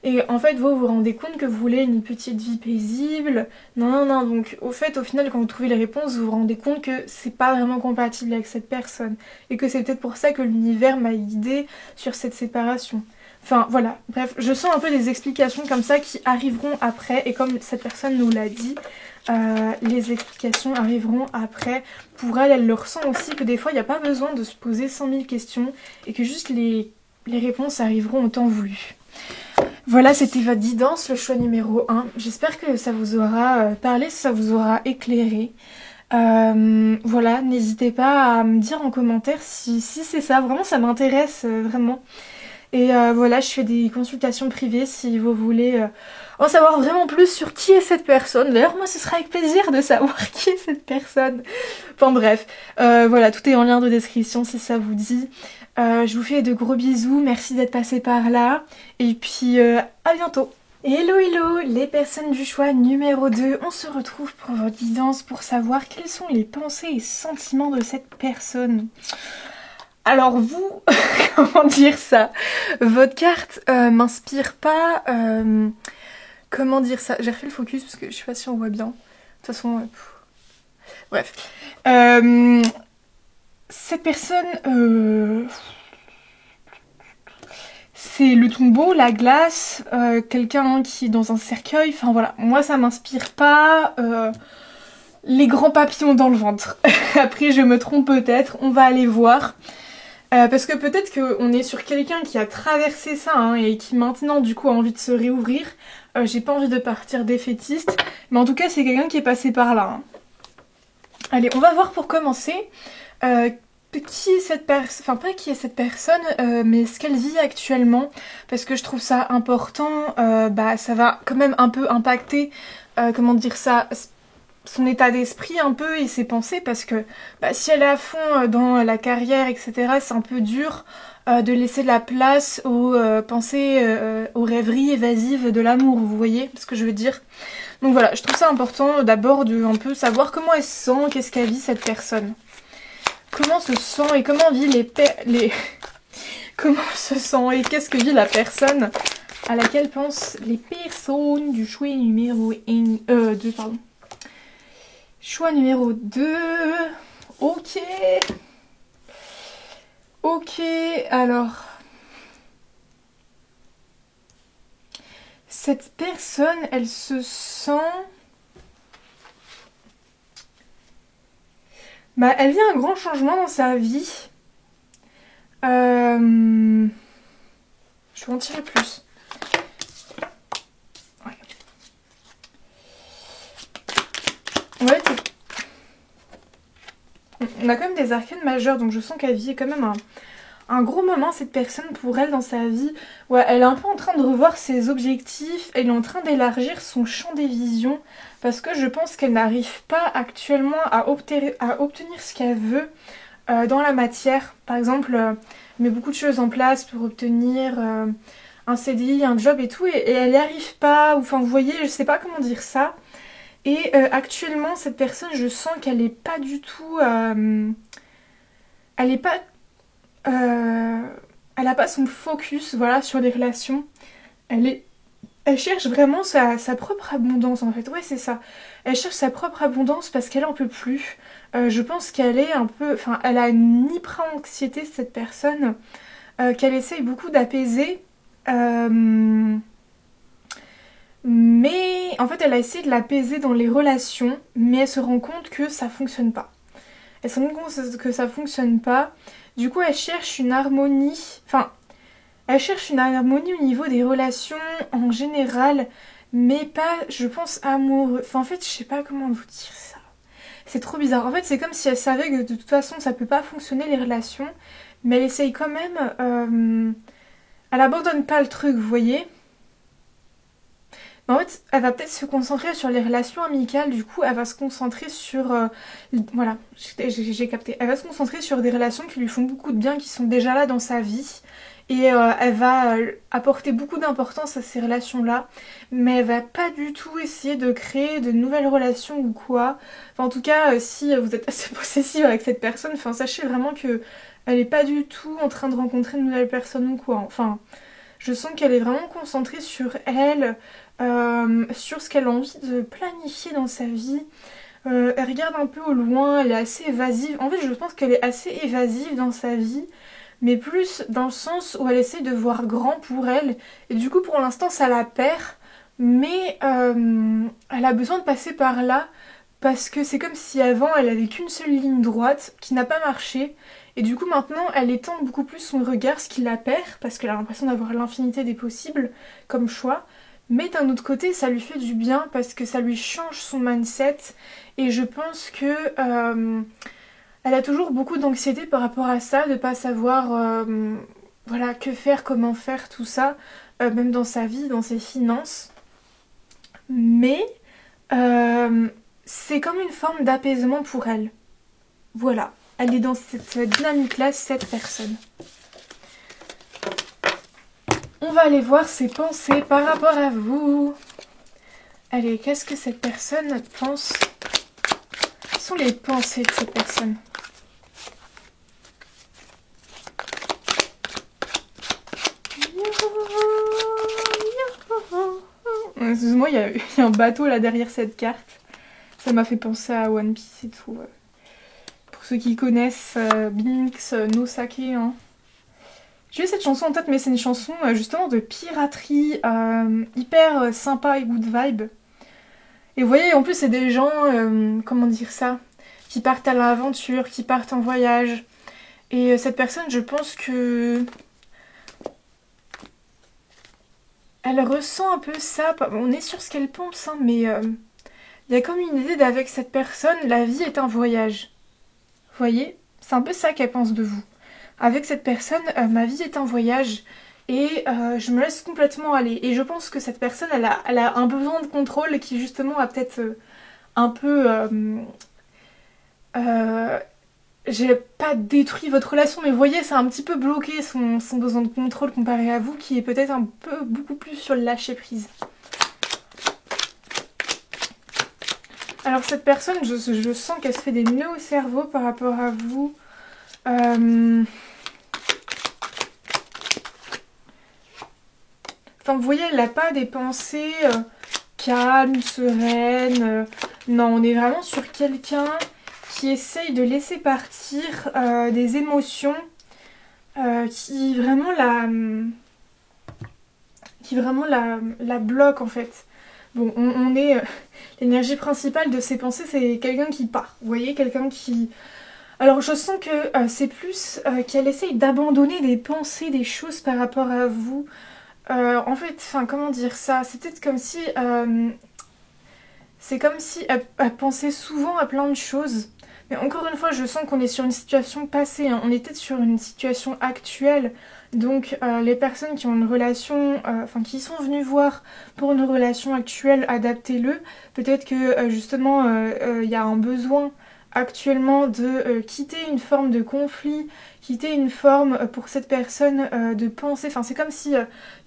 Et en fait, vous vous rendez compte que vous voulez une petite vie paisible. Non, non, non. Donc, au fait, au final, quand vous trouvez les réponses, vous vous rendez compte que c'est pas vraiment compatible avec cette personne. Et que c'est peut-être pour ça que l'univers m'a guidée sur cette séparation. Enfin, voilà. Bref, je sens un peu des explications comme ça qui arriveront après. Et comme cette personne nous l'a dit, les explications arriveront après. Pour elle, elle le ressent aussi que des fois, il n'y a pas besoin de se poser 100 000 questions et que juste les réponses arriveront au temps voulu. Voilà, c'était votre guidance, le choix numéro 1. J'espère que ça vous aura parlé, ça vous aura éclairé. Voilà, n'hésitez pas à me dire en commentaire si c'est ça. Vraiment, ça m'intéresse, vraiment. Et voilà, je fais des consultations privées si vous voulez en savoir vraiment plus sur qui est cette personne. D'ailleurs, moi, ce sera avec plaisir de savoir qui est cette personne. Enfin bref, voilà, tout est en lien de description si ça vous dit. Je vous fais de gros bisous, merci d'être passé par là. Et puis, à bientôt. Hello hello les personnes du choix numéro 2, on se retrouve pour votre guidance pour savoir quelles sont les pensées et sentiments de cette personne. Alors vous, comment dire ça? Votre carte m'inspire pas... comment dire ça? J'ai refait le focus parce que je sais pas si on voit bien. De toute façon... bref. Cette personne... c'est le tombeau, la glace, quelqu'un qui est dans un cercueil. Enfin voilà, moi ça m'inspire pas... les grands papillons dans le ventre. Après je me trompe peut-être, on va aller voir. Parce que peut-être qu'on est sur quelqu'un qui a traversé ça hein, et qui maintenant du coup a envie de se réouvrir. J'ai pas envie de partir défaitiste, mais en tout cas c'est quelqu'un qui est passé par là. Hein. Allez, on va voir pour commencer qui est cette personne, enfin pas qui est cette personne, mais ce qu'elle vit actuellement. Parce que je trouve ça important, bah ça va quand même un peu impacter, comment dire ça, son état d'esprit un peu et ses pensées parce que bah, si elle est à fond dans la carrière etc c'est un peu dur de laisser de la place aux pensées, aux rêveries évasives de l'amour, vous voyez ce que je veux dire. Donc voilà, je trouve ça important d'abord de un peu savoir comment elle se sent, qu'est-ce qu'elle vit cette personne. Comment se sent et comment vit comment se sent et qu'est-ce que vit la personne à laquelle pensent les personnes du choix numéro 2 pardon. Choix numéro 2. Ok. Ok, alors. Cette personne, elle se sent... bah, elle vit un grand changement dans sa vie. Je vais en tirer plus. Ouais, on a quand même des arcanes majeures, donc je sens qu'elle vit quand même un gros moment, cette personne, pour elle dans sa vie. Ouais, elle est un peu en train de revoir ses objectifs, elle est en train d'élargir son champ des visions, parce que je pense qu'elle n'arrive pas actuellement à obtenir ce qu'elle veut dans la matière. Par exemple, elle met beaucoup de choses en place pour obtenir un CDI, un job et tout, et elle n'y arrive pas, enfin vous voyez, je sais pas comment dire ça. Et actuellement, cette personne, je sens qu'elle est pas du tout... elle est pas... elle a pas son focus, voilà, sur les relations. Elle cherche vraiment sa propre abondance, en fait. Ouais, c'est ça. Elle cherche sa propre abondance parce qu'elle en peut plus. Je pense qu'elle est un peu... enfin, elle a une hyper-anxiété, cette personne, qu'elle essaye beaucoup d'apaiser. Mais en fait elle a essayé de l'apaiser dans les relations, mais elle se rend compte que ça fonctionne pas. Elle se rend compte que ça fonctionne pas. Du coup elle cherche une harmonie, enfin elle cherche une harmonie au niveau des relations en général, mais pas, je pense, amoureux. Enfin en fait je sais pas comment vous dire ça. C'est trop bizarre. En fait c'est comme si elle savait que de toute façon ça peut pas fonctionner les relations, mais elle essaye quand même... elle abandonne pas le truc, vous voyez. En fait, elle va peut-être se concentrer sur les relations amicales, du coup, elle va se concentrer sur... voilà, j'ai capté. Elle va se concentrer sur des relations qui lui font beaucoup de bien, qui sont déjà là dans sa vie. Et elle va apporter beaucoup d'importance à ces relations-là, mais elle va pas du tout essayer de créer de nouvelles relations ou quoi. Enfin, en tout cas, si vous êtes assez possessive avec cette personne, enfin, sachez vraiment que elle est pas du tout en train de rencontrer de nouvelles personnes ou quoi. Enfin, je sens qu'elle est vraiment concentrée sur elle, sur ce qu'elle a envie de planifier dans sa vie. Elle regarde un peu au loin, elle est assez évasive. En fait, je pense qu'elle est assez évasive dans sa vie, mais plus dans le sens où elle essaie de voir grand pour elle. Et du coup, pour l'instant, ça la perd, mais elle a besoin de passer par là, parce que c'est comme si avant, elle avait qu'une seule ligne droite qui n'a pas marché. Et du coup, maintenant, elle étend beaucoup plus son regard, ce qui la perd, parce qu'elle a l'impression d'avoir l'infinité des possibles comme choix. Mais d'un autre côté, ça lui fait du bien parce que ça lui change son mindset. Et je pense que elle a toujours beaucoup d'anxiété par rapport à ça, de pas savoir voilà, que faire, comment faire, tout ça, même dans sa vie, dans ses finances. Mais euh, c'est comme une forme d'apaisement pour elle. Voilà, elle est dans cette dynamique-là, cette personne. On va aller voir ses pensées par rapport à vous. Allez, qu'est-ce que cette personne pense? Quelles sont les pensées de cette personne? Excuse-moi, il y a un bateau là derrière cette carte. Ça m'a fait penser à One Piece et tout. Pour ceux qui connaissent Binks no Sake. Hein. J'ai cette chanson en tête, mais c'est une chanson justement de piraterie, hyper sympa et good vibe. Et vous voyez, en plus, c'est des gens, comment dire ça, qui partent à l'aventure, qui partent en voyage. Et cette personne, je pense que elle ressent un peu ça. On est sur ce qu'elle pense, hein, mais il y a comme une idée d'avec cette personne, la vie est un voyage. Vous voyez? C'est un peu ça qu'elle pense de vous. Avec cette personne, ma vie est un voyage et je me laisse complètement aller. Et je pense que cette personne, elle a un besoin de contrôle qui justement a peut-être un peu... j'ai pas détruit votre relation, mais vous voyez, c'est un petit peu bloqué son besoin de contrôle comparé à vous, qui est peut-être un peu beaucoup plus sur le lâcher prise. Alors cette personne, je sens qu'elle se fait des nœuds au cerveau par rapport à vous. Enfin, vous voyez, elle n'a pas des pensées calmes, sereines. Non, on est vraiment sur quelqu'un qui essaye de laisser partir des émotions qui vraiment la bloquent en fait. Bon, on est... l'énergie principale de ses pensées, c'est quelqu'un qui part. Vous voyez, quelqu'un qui... Alors je sens que c'est plus qu'elle essaye d'abandonner des pensées, des choses par rapport à vous. En fait, enfin, comment dire ça? C'est peut-être comme si... c'est comme si elle pensait souvent à plein de choses. Mais encore une fois, je sens qu'on est sur une situation passée. Hein. On est peut-être sur une situation actuelle. Donc les personnes qui ont une relation, enfin qui sont venues voir pour une relation actuelle, adaptez-le. Peut-être que justement il y a un besoin actuellement de quitter une forme de conflit, quitter une forme pour cette personne de penser. Enfin c'est comme si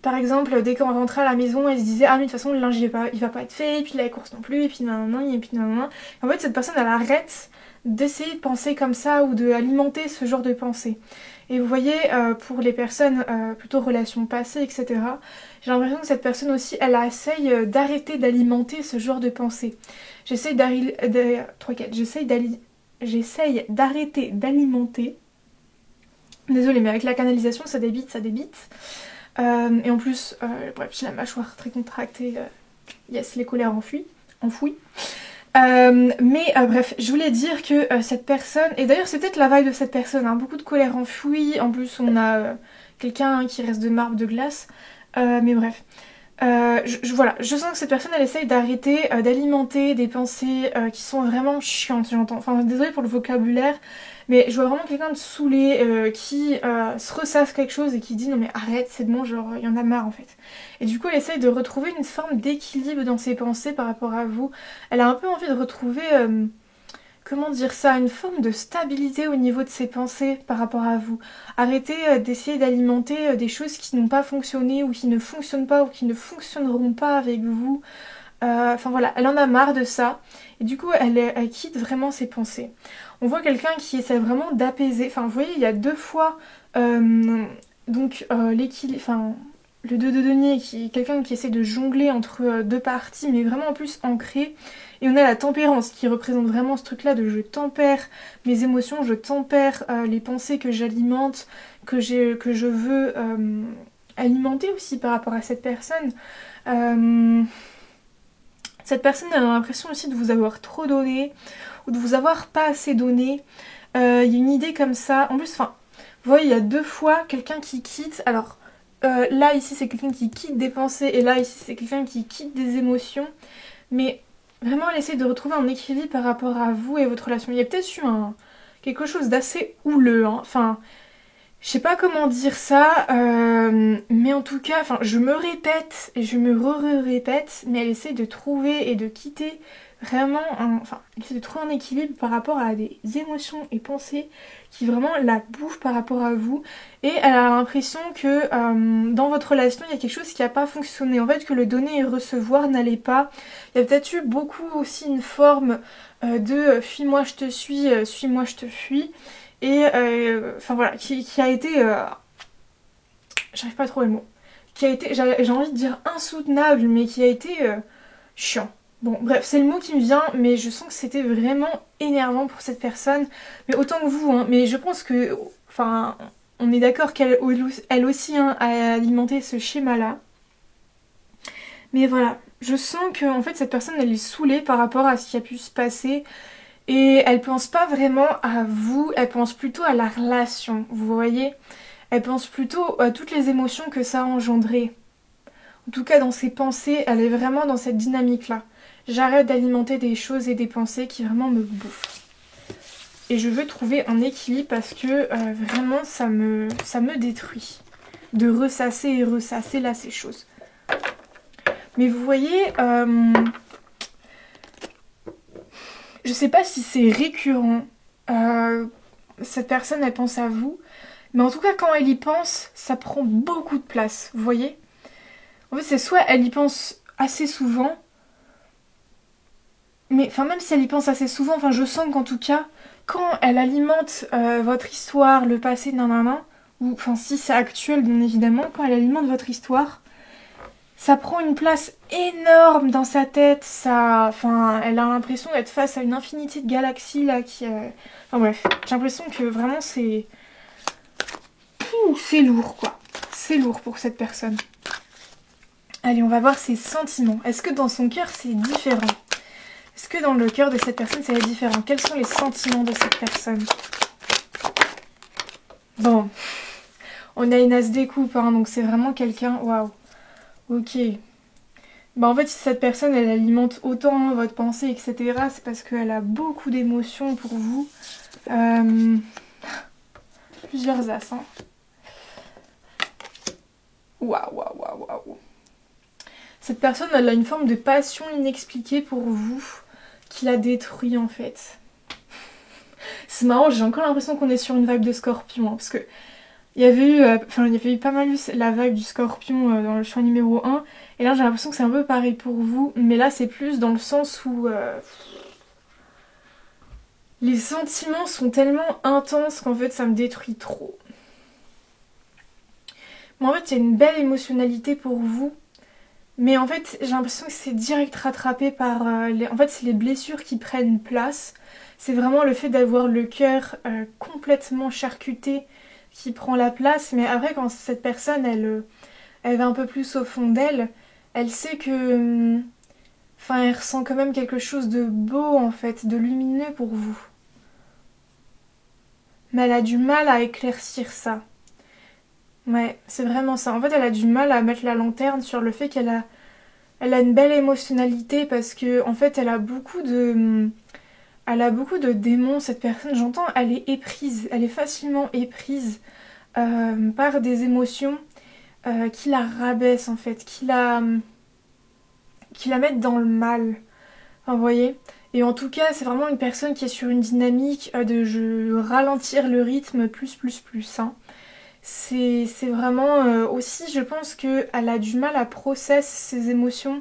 par exemple dès qu'on rentrait à la maison elle se disait ah mais de toute façon le linge il va pas être fait, et puis les courses non plus, et puis nan et puis nan. En fait cette personne elle arrête d'essayer de penser comme ça ou d'alimenter ce genre de pensée. Et vous voyez, pour les personnes plutôt relations passées, etc., j'ai l'impression que cette personne aussi, elle essaye d'arrêter d'alimenter ce genre de pensée. J'essaye d'arrêter d'alimenter. Désolée, mais avec la canalisation, ça débite, ça débite. Et en plus, bref, j'ai la mâchoire très contractée. Yes, les colères enfouies. Mais bref, je voulais dire que cette personne, et d'ailleurs c'est peut-être la vibe de cette personne, hein, beaucoup de colère enfouie, en plus on a quelqu'un qui reste de marbre, de glace, mais bref. voilà, je sens que cette personne elle essaye d'arrêter d'alimenter des pensées qui sont vraiment chiantes, j'entends. Enfin, désolée pour le vocabulaire, mais je vois vraiment quelqu'un de saoulé qui se ressasse quelque chose et qui dit non mais arrête, c'est bon, genre il y en a marre en fait. Et du coup, elle essaye de retrouver une forme d'équilibre dans ses pensées par rapport à vous. Elle a un peu envie de retrouver comment dire ça, une forme de stabilité au niveau de ses pensées par rapport à vous. Arrêtez d'essayer d'alimenter des choses qui n'ont pas fonctionné ou qui ne fonctionnent pas ou qui ne fonctionneront pas avec vous. Enfin voilà, elle en a marre de ça et du coup elle quitte vraiment ses pensées. On voit quelqu'un qui essaie vraiment d'apaiser. Enfin vous voyez, il y a deux fois l'équilibre. Enfin le 2 de denier qui est quelqu'un qui essaie de jongler entre deux parties mais vraiment en plus ancré. Et on a la tempérance qui représente vraiment ce truc-là de je tempère mes émotions, je tempère les pensées que j'alimente, que je veux alimenter aussi par rapport à cette personne. Euh, Cette personne elle a l'impression aussi de vous avoir trop donné ou de vous avoir pas assez donné. Il y a une idée comme ça. En plus, enfin, vous voyez, il y a deux fois quelqu'un qui quitte. Alors là, ici, c'est quelqu'un qui quitte des pensées et là, ici, c'est quelqu'un qui quitte des émotions. Mais vraiment, elle essaie de retrouver un équilibre par rapport à vous et votre relation. Il y a peut-être eu quelque chose d'assez houleux, hein. Enfin, je sais pas comment dire ça, mais en tout cas, enfin, je me répète et je me re-répète, mais elle essaie de trouver et de quitter vraiment enfin, elle essaie de trouver un équilibre par rapport à des émotions et pensées qui vraiment la bouffent par rapport à vous. Et elle a l'impression que dans votre relation, il y a quelque chose qui n'a pas fonctionné. En fait, que le donner et recevoir n'allait pas. Il y a peut-être eu beaucoup aussi une forme de fuis-moi, je te suis, suis-moi, je te fuis et enfin voilà qui a été j'arrive pas à trouver le mot, qui a été j'ai envie de dire insoutenable mais qui a été chiant. Bon bref, c'est le mot qui me vient mais je sens que c'était vraiment énervant pour cette personne, mais autant que vous hein, mais je pense que enfin on est d'accord qu'elle elle aussi hein, a alimenté ce schéma là. Mais voilà, je sens que en fait cette personne elle est saoulée par rapport à ce qui a pu se passer. Et elle pense pas vraiment à vous, elle pense plutôt à la relation, vous voyez? Elle pense plutôt à toutes les émotions que ça a engendré. En tout cas, dans ses pensées, elle est vraiment dans cette dynamique-là. J'arrête d'alimenter des choses et des pensées qui vraiment me bouffent. Et je veux trouver un équilibre parce que vraiment ça me détruit. De ressasser et ressasser là ces choses. Mais vous voyez, je sais pas si c'est récurrent. Cette personne, elle pense à vous. Mais en tout cas, quand elle y pense, ça prend beaucoup de place. Vous voyez? En fait, c'est soit elle y pense assez souvent. Mais enfin, même si elle y pense assez souvent, enfin, je sens qu'en tout cas, quand elle alimente votre histoire, le passé, nanana, ou enfin, si c'est actuel, bien évidemment, quand elle alimente votre histoire, ça prend une place énorme dans sa tête. Ça, enfin, elle a l'impression d'être face à une infinité de galaxies là qui. Enfin bref, j'ai l'impression que vraiment c'est lourd quoi. C'est lourd pour cette personne. Allez, on va voir ses sentiments. Est-ce que dans son cœur c'est différent? Est-ce que dans le cœur de cette personne c'est différent? Quels sont les sentiments de cette personne? Bon, on a une as des coupes, hein, donc c'est vraiment quelqu'un. Waouh. Ok. Bah en fait, si cette personne elle alimente autant votre pensée, etc., c'est parce qu'elle a beaucoup d'émotions pour vous. Plusieurs as, hein. Waouh, waouh, waouh, waouh. Cette personne elle a une forme de passion inexpliquée pour vous qui la détruit en fait. C'est marrant, j'ai encore l'impression qu'on est sur une vibe de scorpion, hein, parce que il y avait eu pas mal eu la vibe du scorpion dans le choix numéro 1, et là j'ai l'impression que c'est un peu pareil pour vous, mais là c'est plus dans le sens où les sentiments sont tellement intenses qu'en fait ça me détruit trop. Mais en fait il y a une belle émotionnalité pour vous, mais en fait j'ai l'impression que c'est direct rattrapé par en fait c'est les blessures qui prennent place. C'est vraiment le fait d'avoir le cœur complètement charcuté qui prend la place, mais après quand cette personne elle va un peu plus au fond d'elle, elle sait que enfin elle ressent quand même quelque chose de beau en fait, de lumineux pour vous. Mais elle a du mal à éclaircir ça. Ouais, c'est vraiment ça. En fait, elle a du mal à mettre la lanterne sur le fait elle a une belle émotionnalité parce que, en fait, elle a beaucoup de démons, cette personne. J'entends, elle est éprise, elle est facilement éprise par des émotions qui la rabaissent, en fait, qui la mettent dans le mal. Enfin, vous voyez? Et en tout cas, c'est vraiment une personne qui est sur une dynamique ralentir le rythme plus, hein. C'est vraiment aussi, je pense qu'elle a du mal à process ses émotions.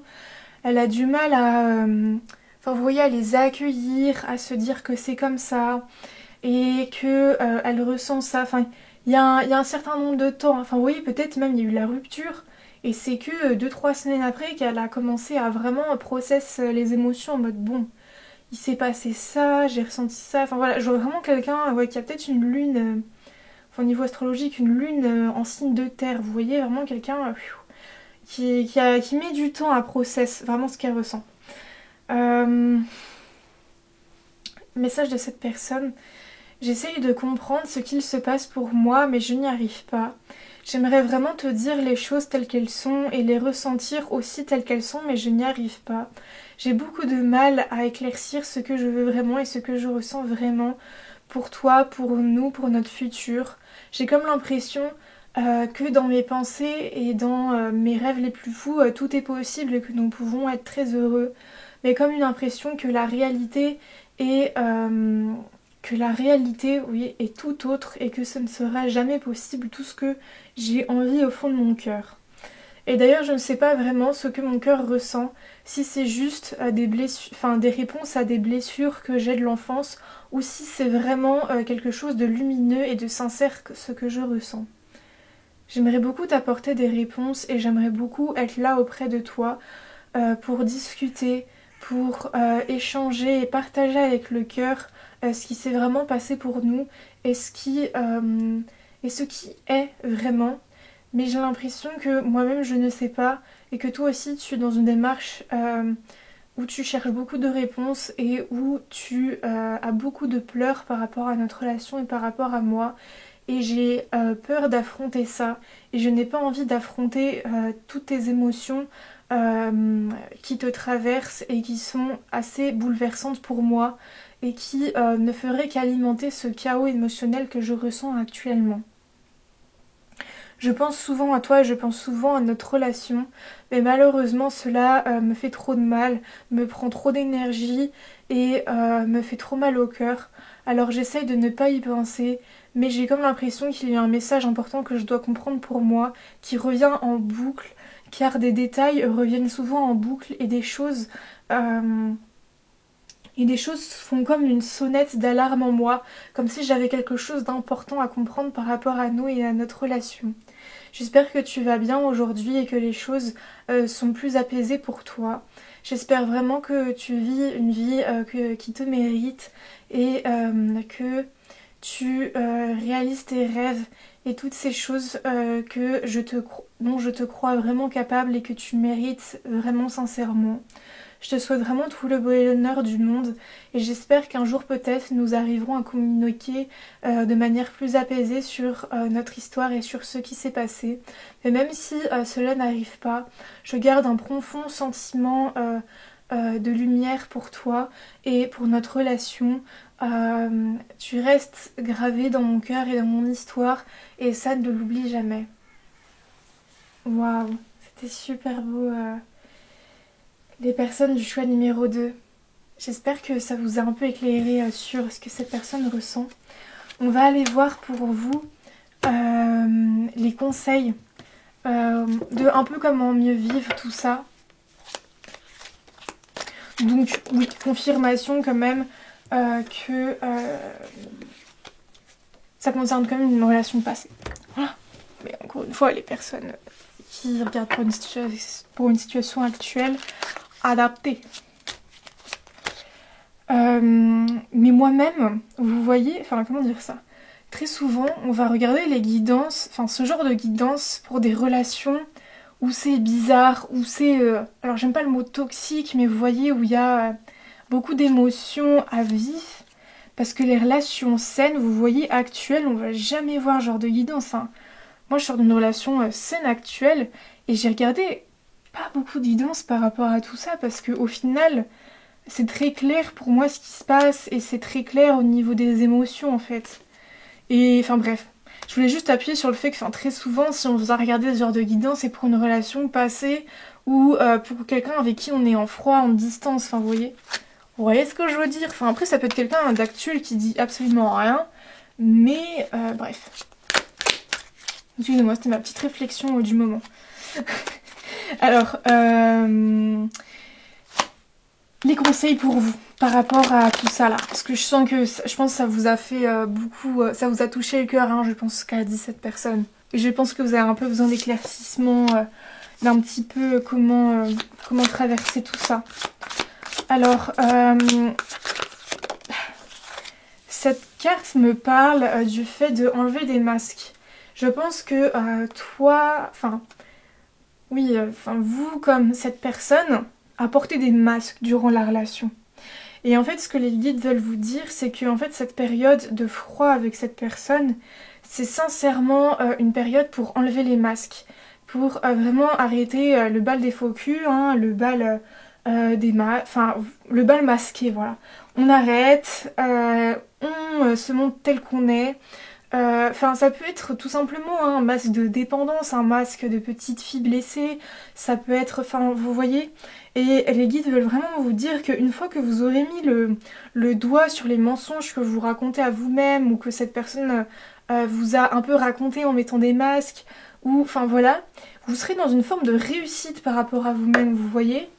Elle a du mal enfin, vous voyez, à les accueillir, à se dire que c'est comme ça et que elle ressent ça. Enfin, il y a un certain nombre de temps. Enfin, vous voyez, peut-être même il y a eu la rupture et c'est que 2, 3 semaines après qu'elle a commencé à vraiment process les émotions en mode bon, il s'est passé ça, j'ai ressenti ça. Enfin voilà, je vois vraiment quelqu'un ouais, qui a peut-être une lune, enfin, au niveau astrologique, une lune en signe de terre. Vous voyez vraiment quelqu'un qui met du temps à process vraiment ce qu'elle ressent. Euh, Message de cette personne. J'essaye de comprendre ce qu'il se passe pour moi, mais je n'y arrive pas. J'aimerais vraiment te dire les choses telles qu'elles sont et les ressentir aussi telles qu'elles sont, mais je n'y arrive pas. J'ai beaucoup de mal à éclaircir ce que je veux vraiment et ce que je ressens vraiment pour toi, pour nous, pour notre futur. J'ai comme l'impression que dans mes pensées et dans mes rêves les plus fous, tout est possible et que nous pouvons être très heureux. Mais comme une impression que la réalité est oui, est tout autre et que ce ne sera jamais possible tout ce que j'ai envie au fond de mon cœur. Et d'ailleurs, je ne sais pas vraiment ce que mon cœur ressent, si c'est juste des blessures, enfin des réponses à des blessures que j'ai de l'enfance, ou si c'est vraiment quelque chose de lumineux et de sincère ce que je ressens. J'aimerais beaucoup t'apporter des réponses et j'aimerais beaucoup être là auprès de toi pour discuter, pour échanger et partager avec le cœur ce qui s'est vraiment passé pour nous et et ce qui est vraiment. Mais j'ai l'impression que moi-même je ne sais pas et que toi aussi tu es dans une démarche où tu cherches beaucoup de réponses et où tu as beaucoup de pleurs par rapport à notre relation et par rapport à moi. Et j'ai peur d'affronter ça. Et je n'ai pas envie d'affronter toutes tes émotions qui te traversent et qui sont assez bouleversantes pour moi et qui ne feraient qu'alimenter ce chaos émotionnel que je ressens actuellement. Je pense souvent à toi et je pense souvent à notre relation, mais malheureusement cela me fait trop de mal, me prend trop d'énergie et me fait trop mal au cœur. Alors j'essaye de ne pas y penser, mais j'ai comme l'impression qu'il y a un message important que je dois comprendre pour moi, qui revient en boucle, car des détails reviennent souvent en boucle euh, et des choses font comme une sonnette d'alarme en moi, comme si j'avais quelque chose d'important à comprendre par rapport à nous et à notre relation. J'espère que tu vas bien aujourd'hui et que les choses sont plus apaisées pour toi. J'espère vraiment que tu vis une vie qui te mérite et que tu réalises tes rêves et toutes ces choses dont je te crois vraiment capable et que tu mérites vraiment sincèrement. Je te souhaite vraiment tout le bonheur du monde et j'espère qu'un jour peut-être nous arriverons à communiquer de manière plus apaisée sur notre histoire et sur ce qui s'est passé. Mais même si cela n'arrive pas, je garde un profond sentiment de lumière pour toi et pour notre relation. Tu restes gravé dans mon cœur et dans mon histoire et ça ne l'oublie jamais. Waouh, c'était super beau. Les personnes du choix numéro 2. J'espère que ça vous a un peu éclairé sur ce que cette personne ressent. On va aller voir pour vous les conseils de un peu comment mieux vivre tout ça. Donc oui, confirmation quand même que ça concerne quand même une relation passée. Voilà. Mais encore une fois, les personnes qui regardent pour une situation actuelle, adaptée. Mais moi-même, vous voyez, enfin comment dire ça, très souvent on va regarder les guidances, enfin ce genre de guidance pour des relations où c'est bizarre, où c'est... alors j'aime pas le mot toxique, mais vous voyez où il y a beaucoup d'émotions à vivre, parce que les relations saines, vous voyez, actuelles, on va jamais voir ce genre de guidance, hein. moi je sors d'une relation saine actuelle et j'ai regardé pas beaucoup de guidance par rapport à tout ça parce que au final c'est très clair pour moi ce qui se passe et c'est très clair au niveau des émotions en fait. Et enfin bref, je voulais juste appuyer sur le fait que très souvent si on vous a regardé ce genre de guidance c'est pour une relation passée ou pour quelqu'un avec qui on est en froid, en distance, enfin vous voyez. Vous voyez ce que je veux dire? Enfin après ça peut être quelqu'un d'actuel qui dit absolument rien, mais bref. Excusez-moi, c'était ma petite réflexion du moment. Alors, les conseils pour vous par rapport à tout ça là. Parce que je sens que je pense que ça vous a fait beaucoup, ça vous a touché le cœur, hein, je pense qu'à 17 personnes. Et je pense que vous avez un peu besoin d'éclaircissement, d'un petit peu comment traverser tout ça. Alors, cette carte me parle du fait d'enlever des masques. Je pense que toi, oui, vous comme cette personne, apportez des masques durant la relation. Et en fait, ce que les guides veulent vous dire, c'est que en fait, cette période de froid avec cette personne, c'est sincèrement une période pour enlever les masques, pour vraiment arrêter le bal des faux culs, hein, le bal le bal masqué, voilà. On arrête, on se montre tel qu'on est. Ça peut être tout simplement un masque de dépendance, un masque de petite fille blessée, ça peut être, vous voyez, et les guides veulent vraiment vous dire qu'une fois que vous aurez mis le doigt sur les mensonges que vous racontez à vous-même ou que cette personne vous a un peu raconté en mettant des masques, ou voilà, vous serez dans une forme de réussite par rapport à vous-même, vous voyez,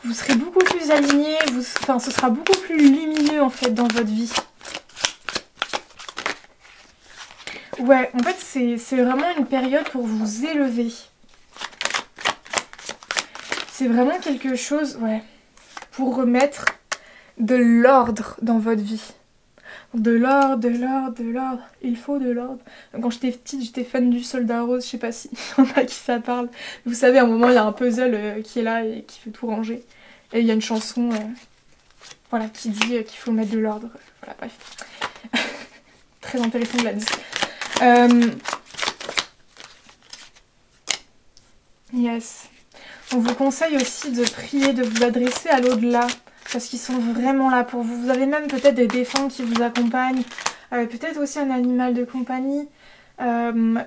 vous serez beaucoup plus aligné, ce sera beaucoup plus lumineux en fait dans votre vie. Ouais, en fait, c'est vraiment une période pour vous élever. C'est vraiment quelque chose, ouais, pour remettre de l'ordre dans votre vie. De l'ordre, de l'ordre, de l'ordre. Il faut de l'ordre. Quand j'étais petite, j'étais fan du Soldat Rose. Je sais pas si y en a qui ça parle. Vous savez, à un moment, il y a un puzzle qui est là et qui fait tout ranger. Et il y a une chanson voilà, qui dit qu'il faut mettre de l'ordre. Voilà, bref. Très intéressant de la dire. Yes. On vous conseille aussi de prier, de vous adresser à l'au-delà, parce qu'ils sont vraiment là pour vous. Vous avez même peut-être des défunts qui vous accompagnent, peut-être aussi un animal de compagnie,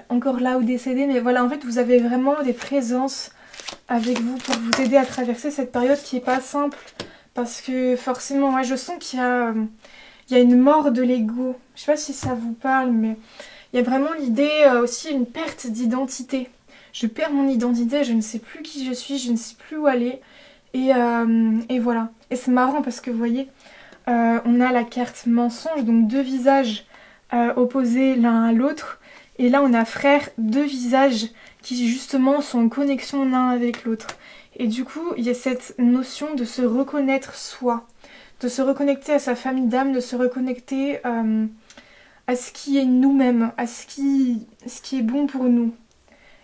encore là ou décédé, mais voilà, en fait, vous avez vraiment des présences avec vous pour vous aider à traverser cette période qui est pas simple, parce que forcément, ouais, je sens qu'il y a une mort de l'ego. Je sais pas si ça vous parle, mais il y a vraiment l'idée aussi une perte d'identité. Je perds mon identité, je ne sais plus qui je suis, je ne sais plus où aller. Et voilà. Et c'est marrant parce que vous voyez, on a la carte mensonge, donc deux visages opposés l'un à l'autre. Et là on a frère, deux visages qui justement sont en connexion l'un avec l'autre. Et du coup, il y a cette notion de se reconnaître soi, de se reconnecter à sa famille d'âme, de se reconnecter à ce qui est nous-mêmes, à ce qui est bon pour nous.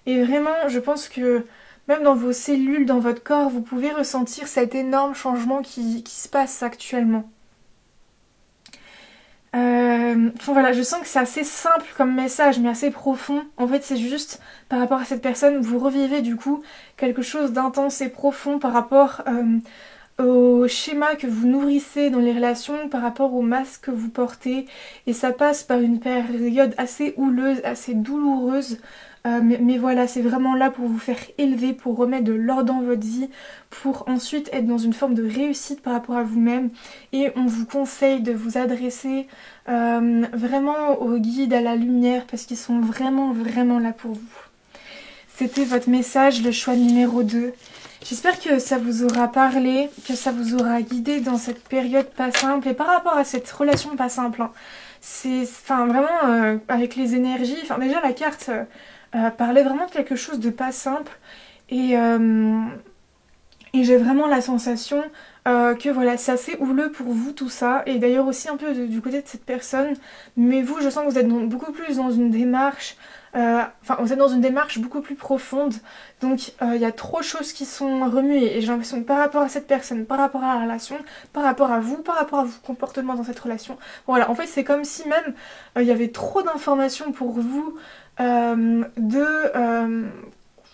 Et vraiment, je pense que même dans vos cellules, dans votre corps, vous pouvez ressentir cet énorme changement qui se passe actuellement. Voilà, je sens que c'est assez simple comme message, mais assez profond. En fait, c'est juste par rapport à cette personne, vous revivez du coup quelque chose d'intense et profond par rapport au schéma que vous nourrissez dans les relations, par rapport au masque que vous portez. Et ça passe par une période assez houleuse, assez douloureuse. Mais voilà, c'est vraiment là pour vous faire élever, pour remettre de l'ordre dans votre vie, pour ensuite être dans une forme de réussite par rapport à vous-même. Et on vous conseille de vous adresser vraiment aux guides, à la lumière, parce qu'ils sont vraiment, vraiment là pour vous. C'était votre message, le choix numéro 2. J'espère que ça vous aura parlé, que ça vous aura guidé dans cette période pas simple. Et par rapport à cette relation pas simple, hein, c'est vraiment avec les énergies, déjà la carte parlait vraiment de quelque chose de pas simple. Et j'ai vraiment la sensation que voilà, c'est assez houleux pour vous tout ça. Et d'ailleurs aussi un peu du côté de cette personne. Mais vous, je sens que vous êtes beaucoup plus dans une démarche Enfin, vous êtes dans une démarche beaucoup plus profonde. Donc, il y a trop de choses qui sont remuées. Et j'ai l'impression que par rapport à cette personne, par rapport à la relation, par rapport à vous, par rapport à vos comportements dans cette relation, voilà, en fait, c'est comme si même il y avait trop d'informations pour vous de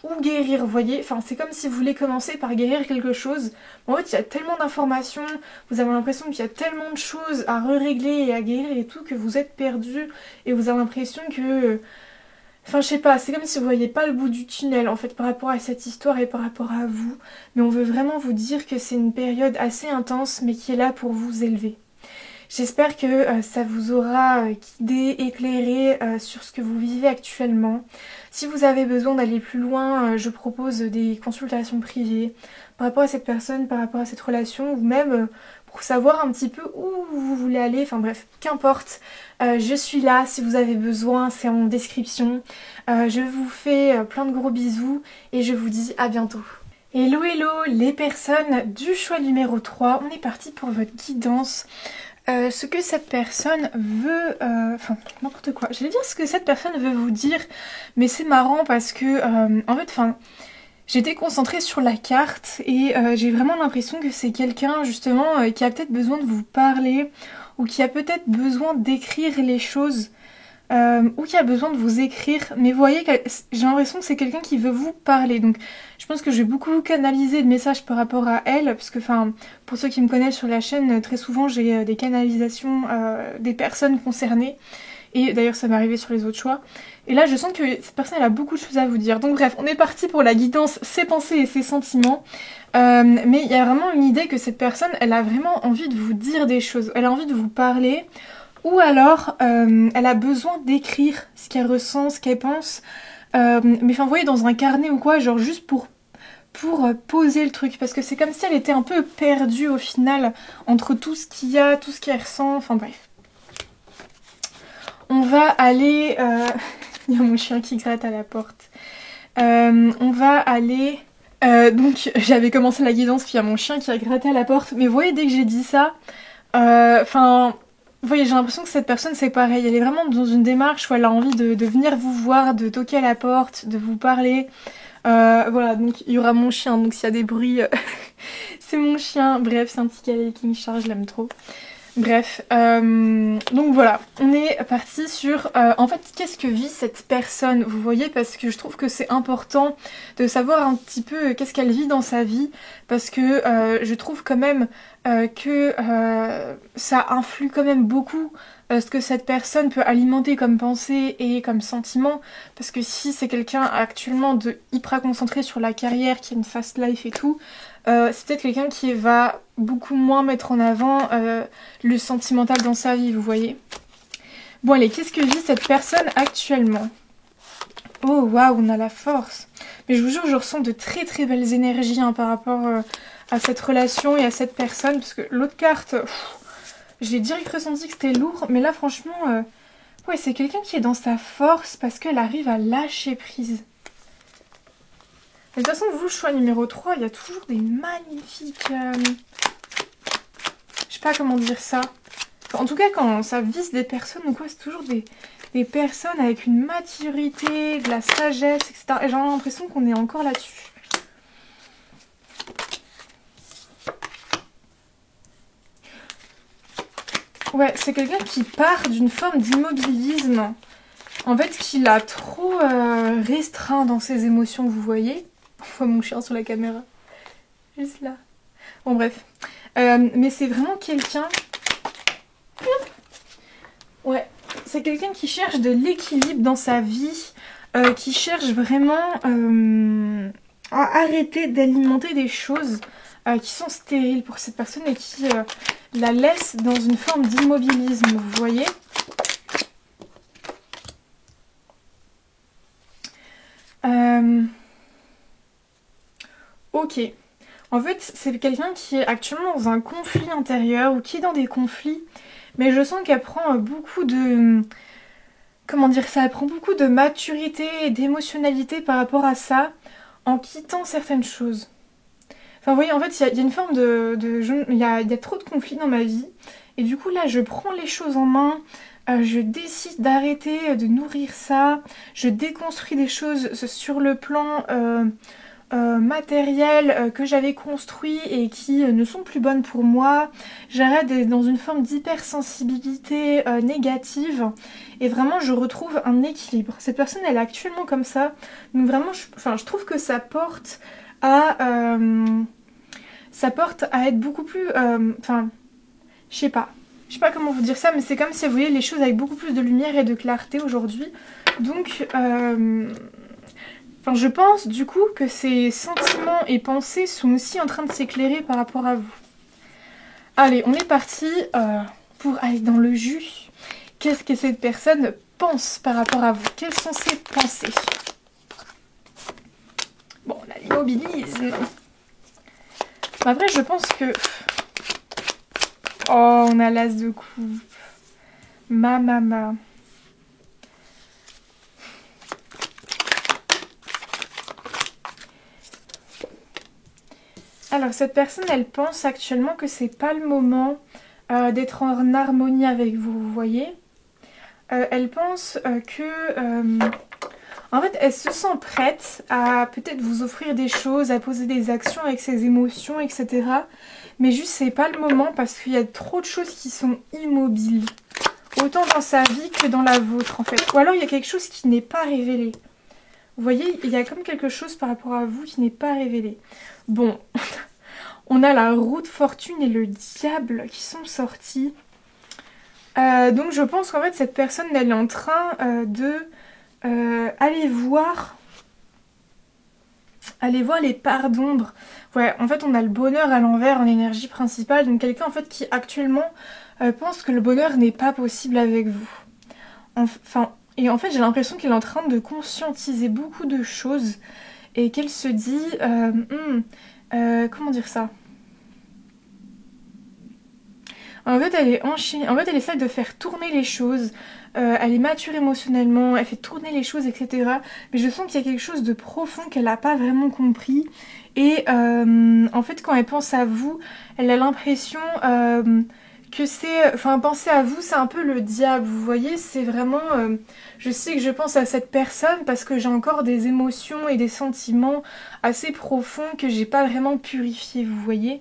ou guérir, vous voyez. Enfin, c'est comme si vous voulez commencer par guérir quelque chose. En fait, il y a tellement d'informations, vous avez l'impression qu'il y a tellement de choses à régler et à guérir et tout, que vous êtes perdu et vous avez l'impression que... Enfin, je sais pas, c'est comme si vous voyez pas le bout du tunnel, en fait, par rapport à cette histoire et par rapport à vous. Mais on veut vraiment vous dire que c'est une période assez intense, mais qui est là pour vous élever. J'espère que ça vous aura guidé, éclairé sur ce que vous vivez actuellement. Si vous avez besoin d'aller plus loin, je propose des consultations privées par rapport à cette personne, par rapport à cette relation, ou même pour savoir un petit peu où vous voulez aller. Enfin bref, qu'importe. Je suis là si vous avez besoin, c'est en description. Je vous fais plein de gros bisous et je vous dis à bientôt. Hello hello les personnes du choix numéro 3, on est parti pour votre guidance. Ce que cette personne veut... Enfin, n'importe quoi. J'allais dire ce que cette personne veut vous dire, mais c'est marrant parce que, en fait, enfin... J'étais concentrée sur la carte et j'ai vraiment l'impression que c'est quelqu'un justement qui a peut-être besoin de vous parler ou qui a peut-être besoin d'écrire les choses ou qui a besoin de vous écrire. Mais vous voyez, j'ai l'impression que c'est quelqu'un qui veut vous parler. Donc je pense que je vais beaucoup canaliser de messages par rapport à elle parce que enfin, pour ceux qui me connaissent sur la chaîne, très souvent j'ai des canalisations des personnes concernées. Et d'ailleurs ça m'est arrivé sur les autres choix. Et là je sens que cette personne elle a beaucoup de choses à vous dire. Donc bref, on est parti pour la guidance, ses pensées et ses sentiments. Mais il y a vraiment une idée que cette personne elle a vraiment envie de vous dire des choses. Elle a envie de vous parler. Ou alors elle a besoin d'écrire ce qu'elle ressent, ce qu'elle pense. Mais enfin vous voyez dans un carnet ou quoi, genre juste pour poser le truc. Parce que c'est comme si elle était un peu perdue au final entre tout ce qu'il y a, tout ce qu'elle ressent. Enfin bref. On va aller... Il y a mon chien qui gratte à la porte. On va aller... donc j'avais commencé la guidance, puis il y a mon chien qui a gratté à la porte. Mais vous voyez, dès que j'ai dit ça... Enfin... vous voyez, j'ai l'impression que cette personne, c'est pareil. Elle est vraiment dans une démarche où elle a envie de venir vous voir, de toquer à la porte, de vous parler. Voilà, donc il y aura mon chien. Donc s'il y a des bruits, c'est mon chien. Bref, c'est un petit cavalier King Charles, je l'aime trop. Bref, donc voilà, on est parti sur en fait qu'est-ce que vit cette personne, vous voyez, parce que je trouve que c'est important de savoir un petit peu qu'est-ce qu'elle vit dans sa vie, parce que je trouve quand même que ça influe quand même beaucoup ce que cette personne peut alimenter comme pensée et comme sentiment, parce que si c'est quelqu'un actuellement de hyper concentré sur la carrière, qui a une fast life et tout, c'est peut-être quelqu'un qui va beaucoup moins mettre en avant le sentimental dans sa vie, vous voyez. Bon allez, qu'est-ce que vit cette personne actuellement? Oh waouh, on a la force. Mais je vous jure, je ressens de très très belles énergies hein, par rapport à cette relation et à cette personne, parce que l'autre carte, j'ai direct ressenti que c'était lourd, mais là franchement, ouais, c'est quelqu'un qui est dans sa force parce qu'elle arrive à lâcher prise. De toute façon, vous, choix numéro 3, il y a toujours des magnifiques... je sais pas comment dire ça. Enfin, en tout cas, quand ça vise des personnes ou quoi, c'est toujours des personnes avec une maturité, de la sagesse, etc. Et j'ai l'impression qu'on est encore là-dessus. Ouais, c'est quelqu'un qui part d'une forme d'immobilisme. En fait, qu'il a trop restreint dans ses émotions, vous voyez. On voit mon chien sur la caméra. Juste là. Bon, bref. Mais c'est vraiment quelqu'un... Ouais, c'est quelqu'un qui cherche de l'équilibre dans sa vie, qui cherche vraiment à arrêter d'alimenter des choses qui sont stériles pour cette personne et qui la laisse dans une forme d'immobilisme, vous voyez. Ok. En fait, c'est quelqu'un qui est actuellement dans un conflit intérieur ou qui est dans des conflits, mais je sens qu'elle prend beaucoup de... Comment dire ça? Elle prend beaucoup de maturité et d'émotionnalité par rapport à ça, en quittant certaines choses. Enfin, vous voyez, en fait, il y a une forme il y a trop de conflits dans ma vie, et du coup, là, je prends les choses en main, Je décide d'arrêter de nourrir ça, je déconstruis des choses sur le plan matériel que j'avais construit et qui ne sont plus bonnes pour moi. J'arrête d'être dans une forme d'hypersensibilité négative et vraiment je retrouve un équilibre. Cette personne elle est actuellement comme ça, donc vraiment je trouve que ça porte à être beaucoup plus... je sais pas. Je sais pas comment vous dire ça, mais c'est comme si vous voyez les choses avec beaucoup plus de lumière et de clarté aujourd'hui. Donc, je pense du coup que ces sentiments et pensées sont aussi en train de s'éclairer par rapport à vous. Allez, on est parti pour aller dans le jus. Qu'est-ce que cette personne pense par rapport à vous? Quelles sont ses pensées? Bon, on a l'immobilisme. Après, je pense que... Oh, on a l'as de coupe. Ma. Alors, cette personne, elle pense actuellement que c'est pas le moment d'être en harmonie avec vous, vous voyez. Elle pense en fait, elle se sent prête à peut-être vous offrir des choses, à poser des actions avec ses émotions, etc. Mais juste, c'est pas le moment parce qu'il y a trop de choses qui sont immobiles. Autant dans sa vie que dans la vôtre, en fait. Ou alors, il y a quelque chose qui n'est pas révélé. Vous voyez, il y a comme quelque chose par rapport à vous qui n'est pas révélé. Bon, on a la roue de fortune et le diable qui sont sortis. Donc, je pense qu'en fait, cette personne, elle est en train aller voir les parts d'ombre. Ouais, en fait, on a le bonheur à l'envers en énergie principale. Donc, quelqu'un, en fait, qui actuellement pense que le bonheur n'est pas possible avec vous. Et en fait, j'ai l'impression qu'elle est en train de conscientiser beaucoup de choses et qu'elle se dit... comment dire ça? En fait, elle est enchaînée. En fait, elle essaie de faire tourner les choses. Elle est mature émotionnellement, elle fait tourner les choses, etc. Mais je sens qu'il y a quelque chose de profond qu'elle n'a pas vraiment compris. Et en fait, quand elle pense à vous, elle a l'impression que c'est... Enfin, penser à vous, c'est un peu le diable, vous voyez. C'est vraiment... je sais que je pense à cette personne parce que j'ai encore des émotions et des sentiments assez profonds que j'ai pas vraiment purifiés, vous voyez.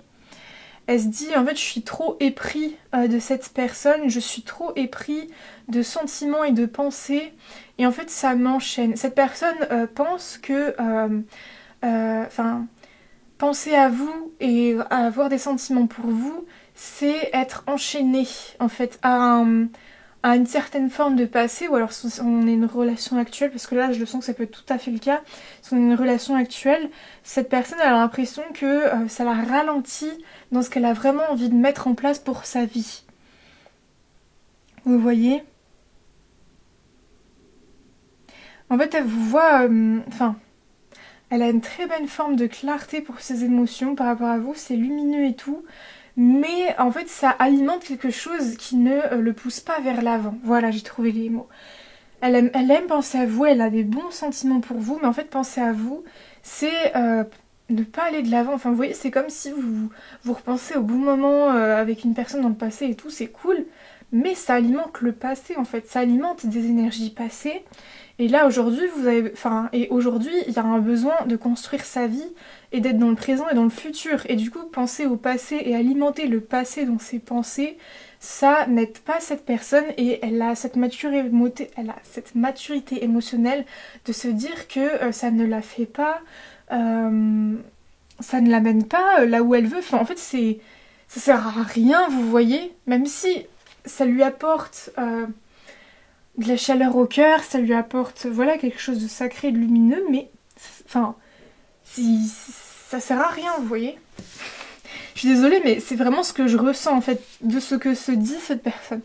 Elle se dit, en fait, je suis trop épris de cette personne, je suis trop épris de sentiments et de pensées, et en fait, ça m'enchaîne. Cette personne pense que, penser à vous et avoir des sentiments pour vous, c'est être enchaîné, en fait, à une certaine forme de passé, ou alors si on est une relation actuelle, parce que là je le sens que ça peut être tout à fait le cas, si on est une relation actuelle, cette personne elle a l'impression que ça la ralentit dans ce qu'elle a vraiment envie de mettre en place pour sa vie. Vous voyez? En fait elle vous voit, elle a une très bonne forme de clarté pour ses émotions par rapport à vous, c'est lumineux et tout. Mais en fait, ça alimente quelque chose qui ne le pousse pas vers l'avant. Voilà, j'ai trouvé les mots. Elle aime penser à vous, elle a des bons sentiments pour vous, mais en fait, penser à vous, c'est ne pas aller de l'avant. Enfin, vous voyez, c'est comme si vous repensez au bon moment avec une personne dans le passé et tout, c'est cool. Mais ça alimente le passé, en fait. Ça alimente des énergies passées. Et là, aujourd'hui, aujourd'hui, il y a un besoin de construire sa vie et d'être dans le présent et dans le futur. Et du coup, penser au passé et alimenter le passé dans ses pensées, ça n'aide pas cette personne et elle a cette maturité émotionnelle de se dire que ça ne la fait pas, ça ne l'amène pas là où elle veut. Enfin, en fait, ça sert à rien, vous voyez, même si ça lui apporte... de la chaleur au cœur, ça lui apporte voilà quelque chose de sacré, de lumineux, mais ça sert à rien, vous voyez. Je suis désolée, mais c'est vraiment ce que je ressens en fait de ce que se dit cette personne.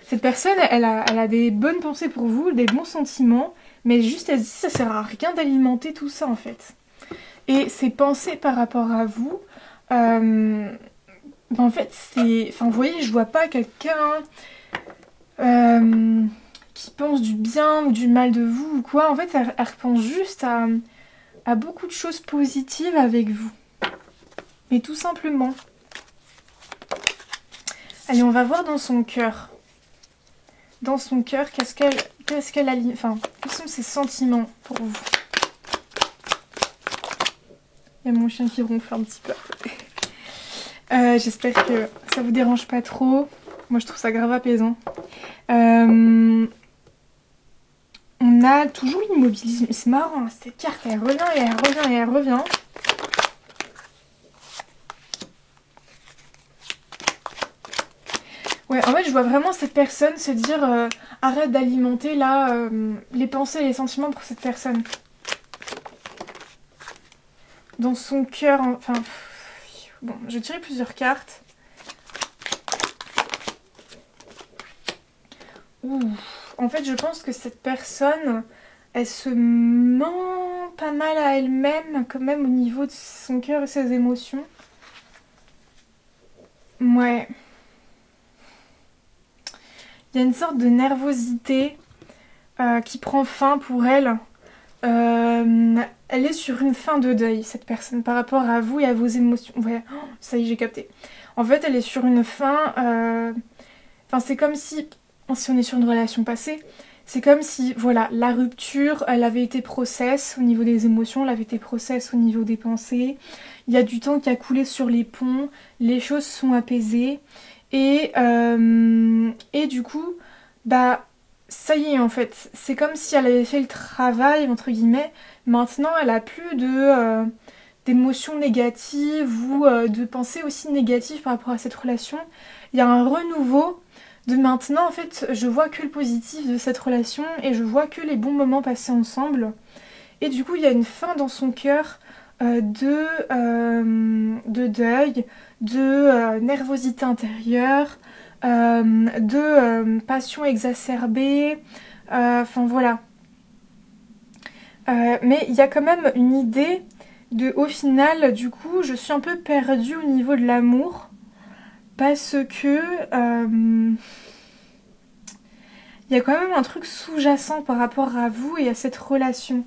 Cette personne, elle a des bonnes pensées pour vous, des bons sentiments, mais juste elle se dit ça sert à rien d'alimenter tout ça en fait. Et ses pensées par rapport à vous, en fait c'est, vous voyez, je vois pas quelqu'un qui pense du bien ou du mal de vous ou quoi. En fait, elle repense juste à beaucoup de choses positives avec vous. Mais tout simplement. Allez, on va voir dans son cœur. dans son cœur, qu'est-ce qu'elle a, enfin, quels sont ses sentiments pour vous? Il y a mon chien qui ronfle un petit peu. J'espère que ça vous dérange pas trop. Moi, je trouve ça grave apaisant. On a toujours l'immobilisme. C'est marrant, cette carte, elle revient et elle revient et elle revient. Ouais, en fait, je vois vraiment cette personne se dire arrête d'alimenter là les pensées et les sentiments pour cette personne. Dans son cœur, enfin... Bon, je vais tirer plusieurs cartes. Ouh. En fait, je pense que cette personne, elle se ment pas mal à elle-même, quand même, au niveau de son cœur et ses émotions. Ouais. Il y a une sorte de nervosité qui prend fin pour elle. Elle est sur une fin de deuil, cette personne, par rapport à vous et à vos émotions. Ouais, oh, ça y est, j'ai capté. En fait, elle est sur une fin... Enfin, c'est comme si on est sur une relation passée, c'est comme si, voilà, la rupture, elle avait été process au niveau des émotions, elle avait été process au niveau des pensées. Il y a du temps qui a coulé sur les ponts, les choses sont apaisées. Et du coup, bah... ça y est en fait, c'est comme si elle avait fait le travail, entre guillemets. Maintenant, elle a plus d'émotions négatives ou de pensées aussi négatives par rapport à cette relation. Il y a un renouveau de maintenant, en fait, je vois que le positif de cette relation et je vois que les bons moments passés ensemble. Et du coup, il y a une fin dans son cœur de deuil, de nervosité intérieure, de passion exacerbée, enfin voilà. Mais il y a quand même une idée de, au final, du coup, je suis un peu perdue au niveau de l'amour, parce que il y a quand même un truc sous-jacent par rapport à vous et à cette relation,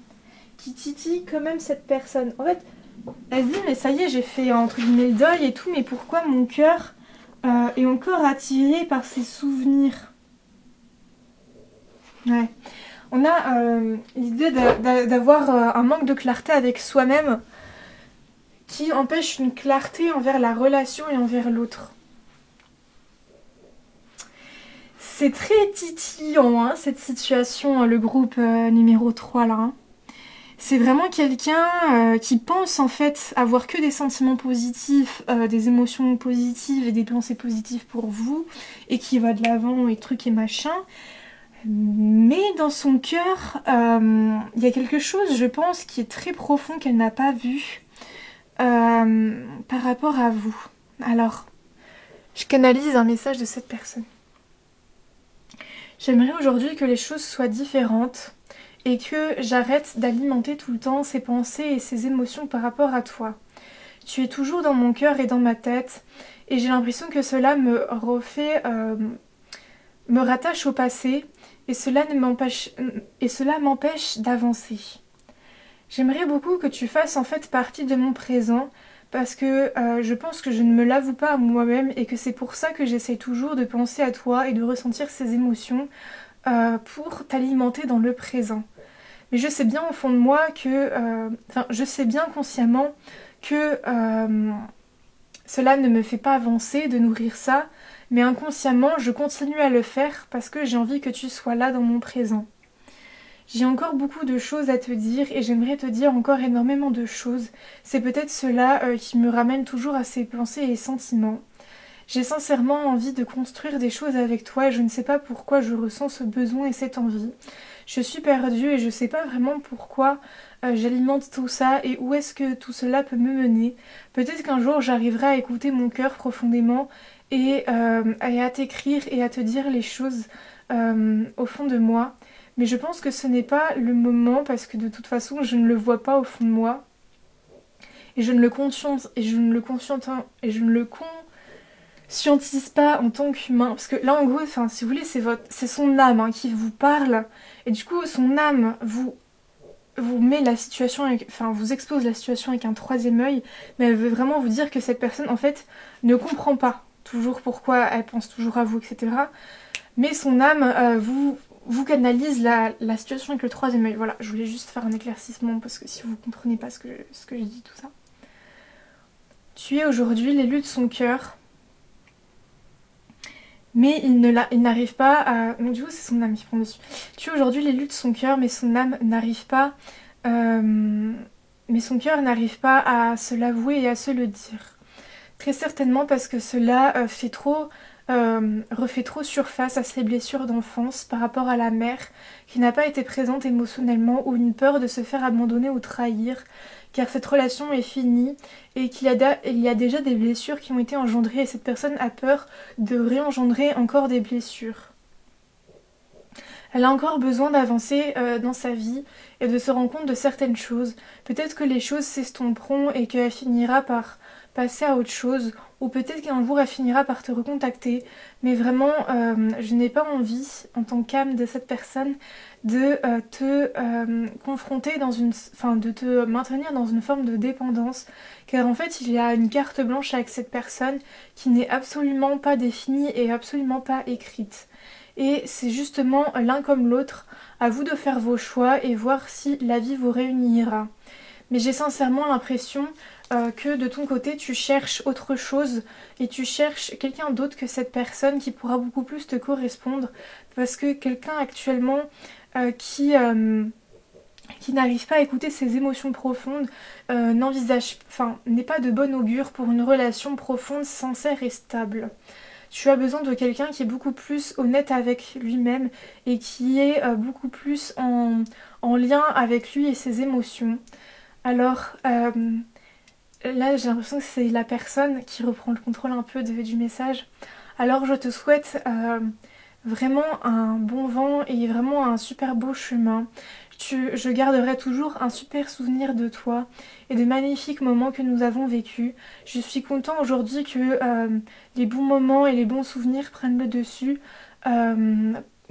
qui titille quand même cette personne. En fait, elle se dit, mais ça y est, j'ai fait entre guillemets le deuil et tout, mais pourquoi mon cœur est encore attiré par ces souvenirs? Ouais. On a l'idée d'avoir un manque de clarté avec soi-même qui empêche une clarté envers la relation et envers l'autre. C'est très titillant, hein, cette situation, le groupe numéro 3 là. Hein. C'est vraiment quelqu'un qui pense en fait avoir que des sentiments positifs, des émotions positives et des pensées positives pour vous, et qui va de l'avant et trucs et machin. Mais dans son cœur, il y a quelque chose, je pense, qui est très profond qu'elle n'a pas vu par rapport à vous. Alors, je canalise un message de cette personne. J'aimerais aujourd'hui que les choses soient différentes et que j'arrête d'alimenter tout le temps ces pensées et ces émotions par rapport à toi. Tu es toujours dans mon cœur et dans ma tête et j'ai l'impression que cela me rattache au passé et cela m'empêche d'avancer. J'aimerais beaucoup que tu fasses en fait partie de mon présent parce que je pense que je ne me l'avoue pas à moi-même et que c'est pour ça que j'essaie toujours de penser à toi et de ressentir ces émotions pour t'alimenter dans le présent. Mais je sais bien au fond de moi que... je sais bien consciemment que cela ne me fait pas avancer de nourrir ça, mais inconsciemment je continue à le faire parce que j'ai envie que tu sois là dans mon présent. J'ai encore beaucoup de choses à te dire et j'aimerais te dire encore énormément de choses. C'est peut-être cela qui me ramène toujours à ces pensées et sentiments. J'ai sincèrement envie de construire des choses avec toi et je ne sais pas pourquoi je ressens ce besoin et cette envie. Je suis perdue et je ne sais pas vraiment pourquoi j'alimente tout ça et où est-ce que tout cela peut me mener. Peut-être qu'un jour j'arriverai à écouter mon cœur profondément et à t'écrire et à te dire les choses au fond de moi. Mais je pense que ce n'est pas le moment parce que de toute façon je ne le vois pas au fond de moi. Et je ne le conscientise pas en tant qu'humain. Parce que là en gros, si vous voulez, c'est son âme hein, qui vous parle. Et du coup, son âme vous met la situation, vous expose la situation avec un troisième œil. Mais elle veut vraiment vous dire que cette personne en fait ne comprend pas toujours pourquoi elle pense toujours à vous, etc. mais son âme vous canalise la situation avec le troisième œil. Voilà, je voulais juste faire un éclaircissement parce que si vous ne comprenez pas ce que je dis, tout ça. Tu es aujourd'hui l'élu de son cœur, mais il n'arrive pas à... Donc du coup c'est son âme qui prend dessus. Tu es aujourd'hui l'élu de son cœur, mais son âme n'arrive pas... mais son cœur n'arrive pas à se l'avouer et à se le dire. Très certainement parce que cela refait trop surface à ses blessures d'enfance par rapport à la mère qui n'a pas été présente émotionnellement, ou une peur de se faire abandonner ou trahir, car cette relation est finie et il y a déjà des blessures qui ont été engendrées et cette personne a peur de réengendrer encore des blessures. Elle a encore besoin d'avancer dans sa vie et de se rendre compte de certaines choses. Peut-être que les choses s'estomperont et qu'elle finira par passer à autre chose, ou peut-être qu'un jour elle finira par te recontacter, mais vraiment je n'ai pas envie en tant qu'âme de cette personne de te confronter de te maintenir dans une forme de dépendance, car en fait il y a une carte blanche avec cette personne qui n'est absolument pas définie et absolument pas écrite. Et c'est justement l'un comme l'autre, à vous de faire vos choix et voir si la vie vous réunira. Mais j'ai sincèrement l'impression que de ton côté tu cherches autre chose et tu cherches quelqu'un d'autre que cette personne qui pourra beaucoup plus te correspondre, parce que quelqu'un actuellement qui n'arrive pas à écouter ses émotions profondes n'est pas de bon augure pour une relation profonde, sincère et stable. Tu as besoin de quelqu'un qui est beaucoup plus honnête avec lui-même et qui est beaucoup plus en lien avec lui et ses émotions. Alors là j'ai l'impression que c'est la personne qui reprend le contrôle un peu du message. Alors je te souhaite vraiment un bon vent et vraiment un super beau chemin. Je garderai toujours un super souvenir de toi et de magnifiques moments que nous avons vécus. Je suis content aujourd'hui que les bons moments et les bons souvenirs prennent le dessus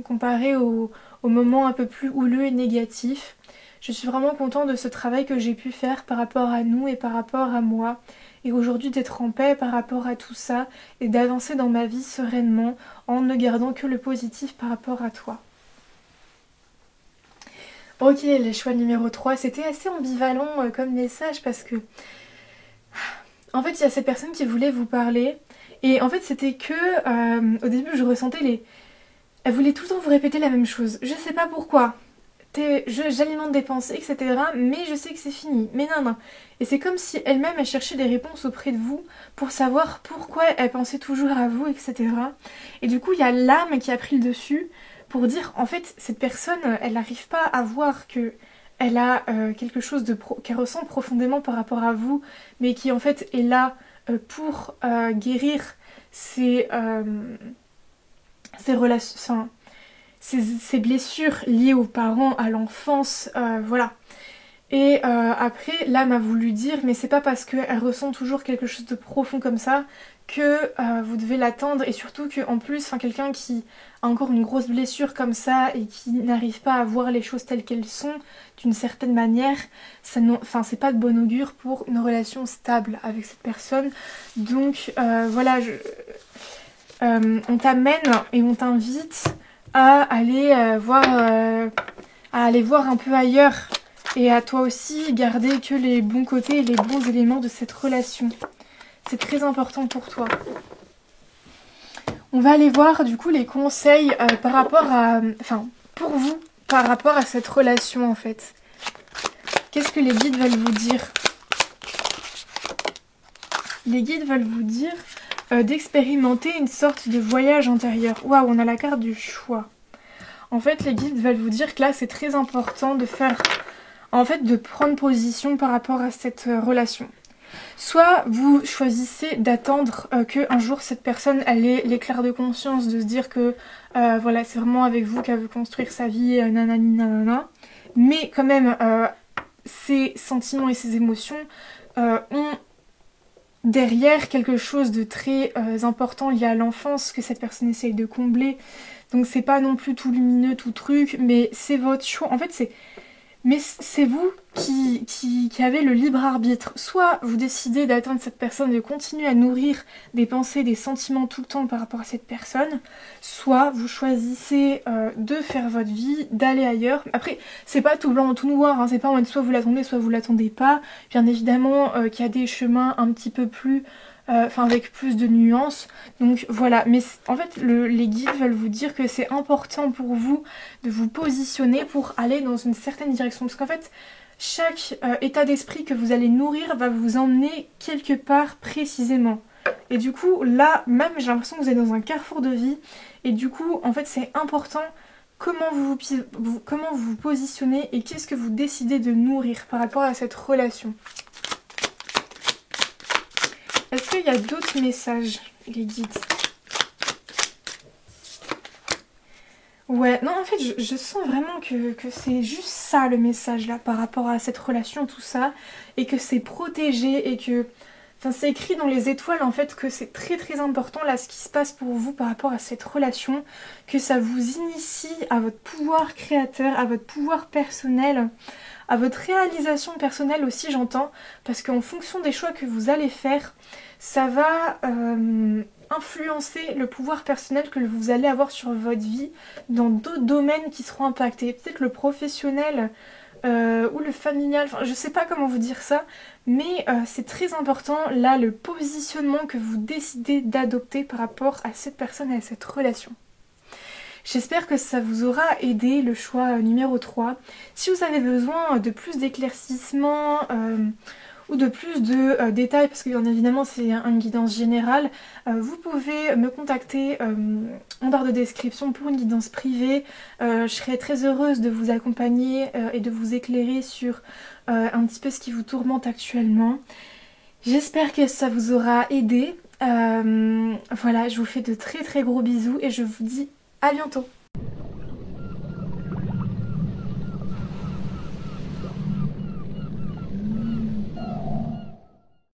comparé aux moments un peu plus houleux et négatifs. Je suis vraiment content de ce travail que j'ai pu faire par rapport à nous et par rapport à moi. Et aujourd'hui d'être en paix par rapport à tout ça et d'avancer dans ma vie sereinement en ne gardant que le positif par rapport à toi. Ok, les choix numéro 3, c'était assez ambivalent comme message parce que... En fait, il y a cette personne qui voulait vous parler et en fait c'était que... au début je ressentais Elle voulait tout le temps vous répéter la même chose. Je sais pas pourquoi. J'alimente des pensées, etc. Mais je sais que c'est fini. Mais non. Et c'est comme si elle-même elle cherchait des réponses auprès de vous pour savoir pourquoi elle pensait toujours à vous, etc. Et du coup, il y a l'âme qui a pris le dessus pour dire, en fait, cette personne, elle n'arrive pas à voir que elle a quelque chose qu'elle ressent profondément par rapport à vous, mais qui en fait est là pour guérir ses relations, ces blessures liées aux parents, à l'enfance, voilà. Et après, l'âme a voulu dire, mais c'est pas parce qu'elle ressent toujours quelque chose de profond comme ça que vous devez l'attendre, et surtout qu'en plus, quelqu'un qui a encore une grosse blessure comme ça et qui n'arrive pas à voir les choses telles qu'elles sont, d'une certaine manière, c'est pas de bon augure pour une relation stable avec cette personne. Donc voilà, on t'amène et on t'invite à aller voir un peu ailleurs et à toi aussi garder que les bons côtés et les bons éléments de cette relation. C'est très important pour toi. On va aller voir du coup les conseils par rapport à... pour vous, par rapport à cette relation en fait. Qu'est-ce que les guides veulent vous dire? Les guides veulent vous dire d'expérimenter une sorte de voyage intérieur. Waouh, on a la carte du choix. En fait, les guides veulent vous dire que là, c'est très important de faire... de prendre position par rapport à cette relation. Soit vous choisissez d'attendre qu'un jour cette personne elle ait l'éclair de conscience de se dire que voilà, c'est vraiment avec vous qu'elle veut construire sa vie, nanani nanana. Mais quand même, ses sentiments et ses émotions ont derrière quelque chose de très important lié à l'enfance que cette personne essaye de combler. Donc c'est pas non plus tout lumineux, tout truc, mais c'est votre choix. En fait, c'est vous qui qui avez le libre arbitre. Soit vous décidez d'atteindre cette personne et de continuer à nourrir des pensées, des sentiments tout le temps par rapport à cette personne, soit vous choisissez de faire votre vie, d'aller ailleurs. Après, c'est pas tout blanc ou tout noir, hein, c'est pas en mode soit vous l'attendez, soit vous l'attendez pas. Bien évidemment qu'il y a des chemins un petit peu plus... avec plus de nuances. Donc voilà, mais en fait les guides veulent vous dire que c'est important pour vous de vous positionner pour aller dans une certaine direction. Parce qu'en fait, chaque état d'esprit que vous allez nourrir va vous emmener quelque part précisément. Et du coup, là, même j'ai l'impression que vous êtes dans un carrefour de vie. Et du coup, en fait, c'est important comment comment vous vous positionnez et qu'est-ce que vous décidez de nourrir par rapport à cette relation. Est-ce qu'il y a d'autres messages, les guides? Ouais, non, en fait, je sens vraiment que c'est juste ça le message là par rapport à cette relation, tout ça, et que c'est protégé et que. Enfin, c'est écrit dans les étoiles en fait que c'est très très important là ce qui se passe pour vous par rapport à cette relation, que ça vous initie à votre pouvoir créateur, à votre pouvoir personnel, à votre réalisation personnelle aussi j'entends, parce qu'en fonction des choix que vous allez faire, ça va influencer le pouvoir personnel que vous allez avoir sur votre vie dans d'autres domaines qui seront impactés. Peut-être le professionnel ou le familial, enfin je sais pas comment vous dire ça, mais c'est très important là le positionnement que vous décidez d'adopter par rapport à cette personne et à cette relation. J'espère que ça vous aura aidé le choix numéro 3. Si vous avez besoin de plus d'éclaircissements ou de plus de détails, parce que bien évidemment c'est une guidance générale, vous pouvez me contacter en barre de description pour une guidance privée. Je serai très heureuse de vous accompagner et de vous éclairer sur un petit peu ce qui vous tourmente actuellement. J'espère que ça vous aura aidé. Voilà, je vous fais de très très gros bisous et je vous dis à bientôt.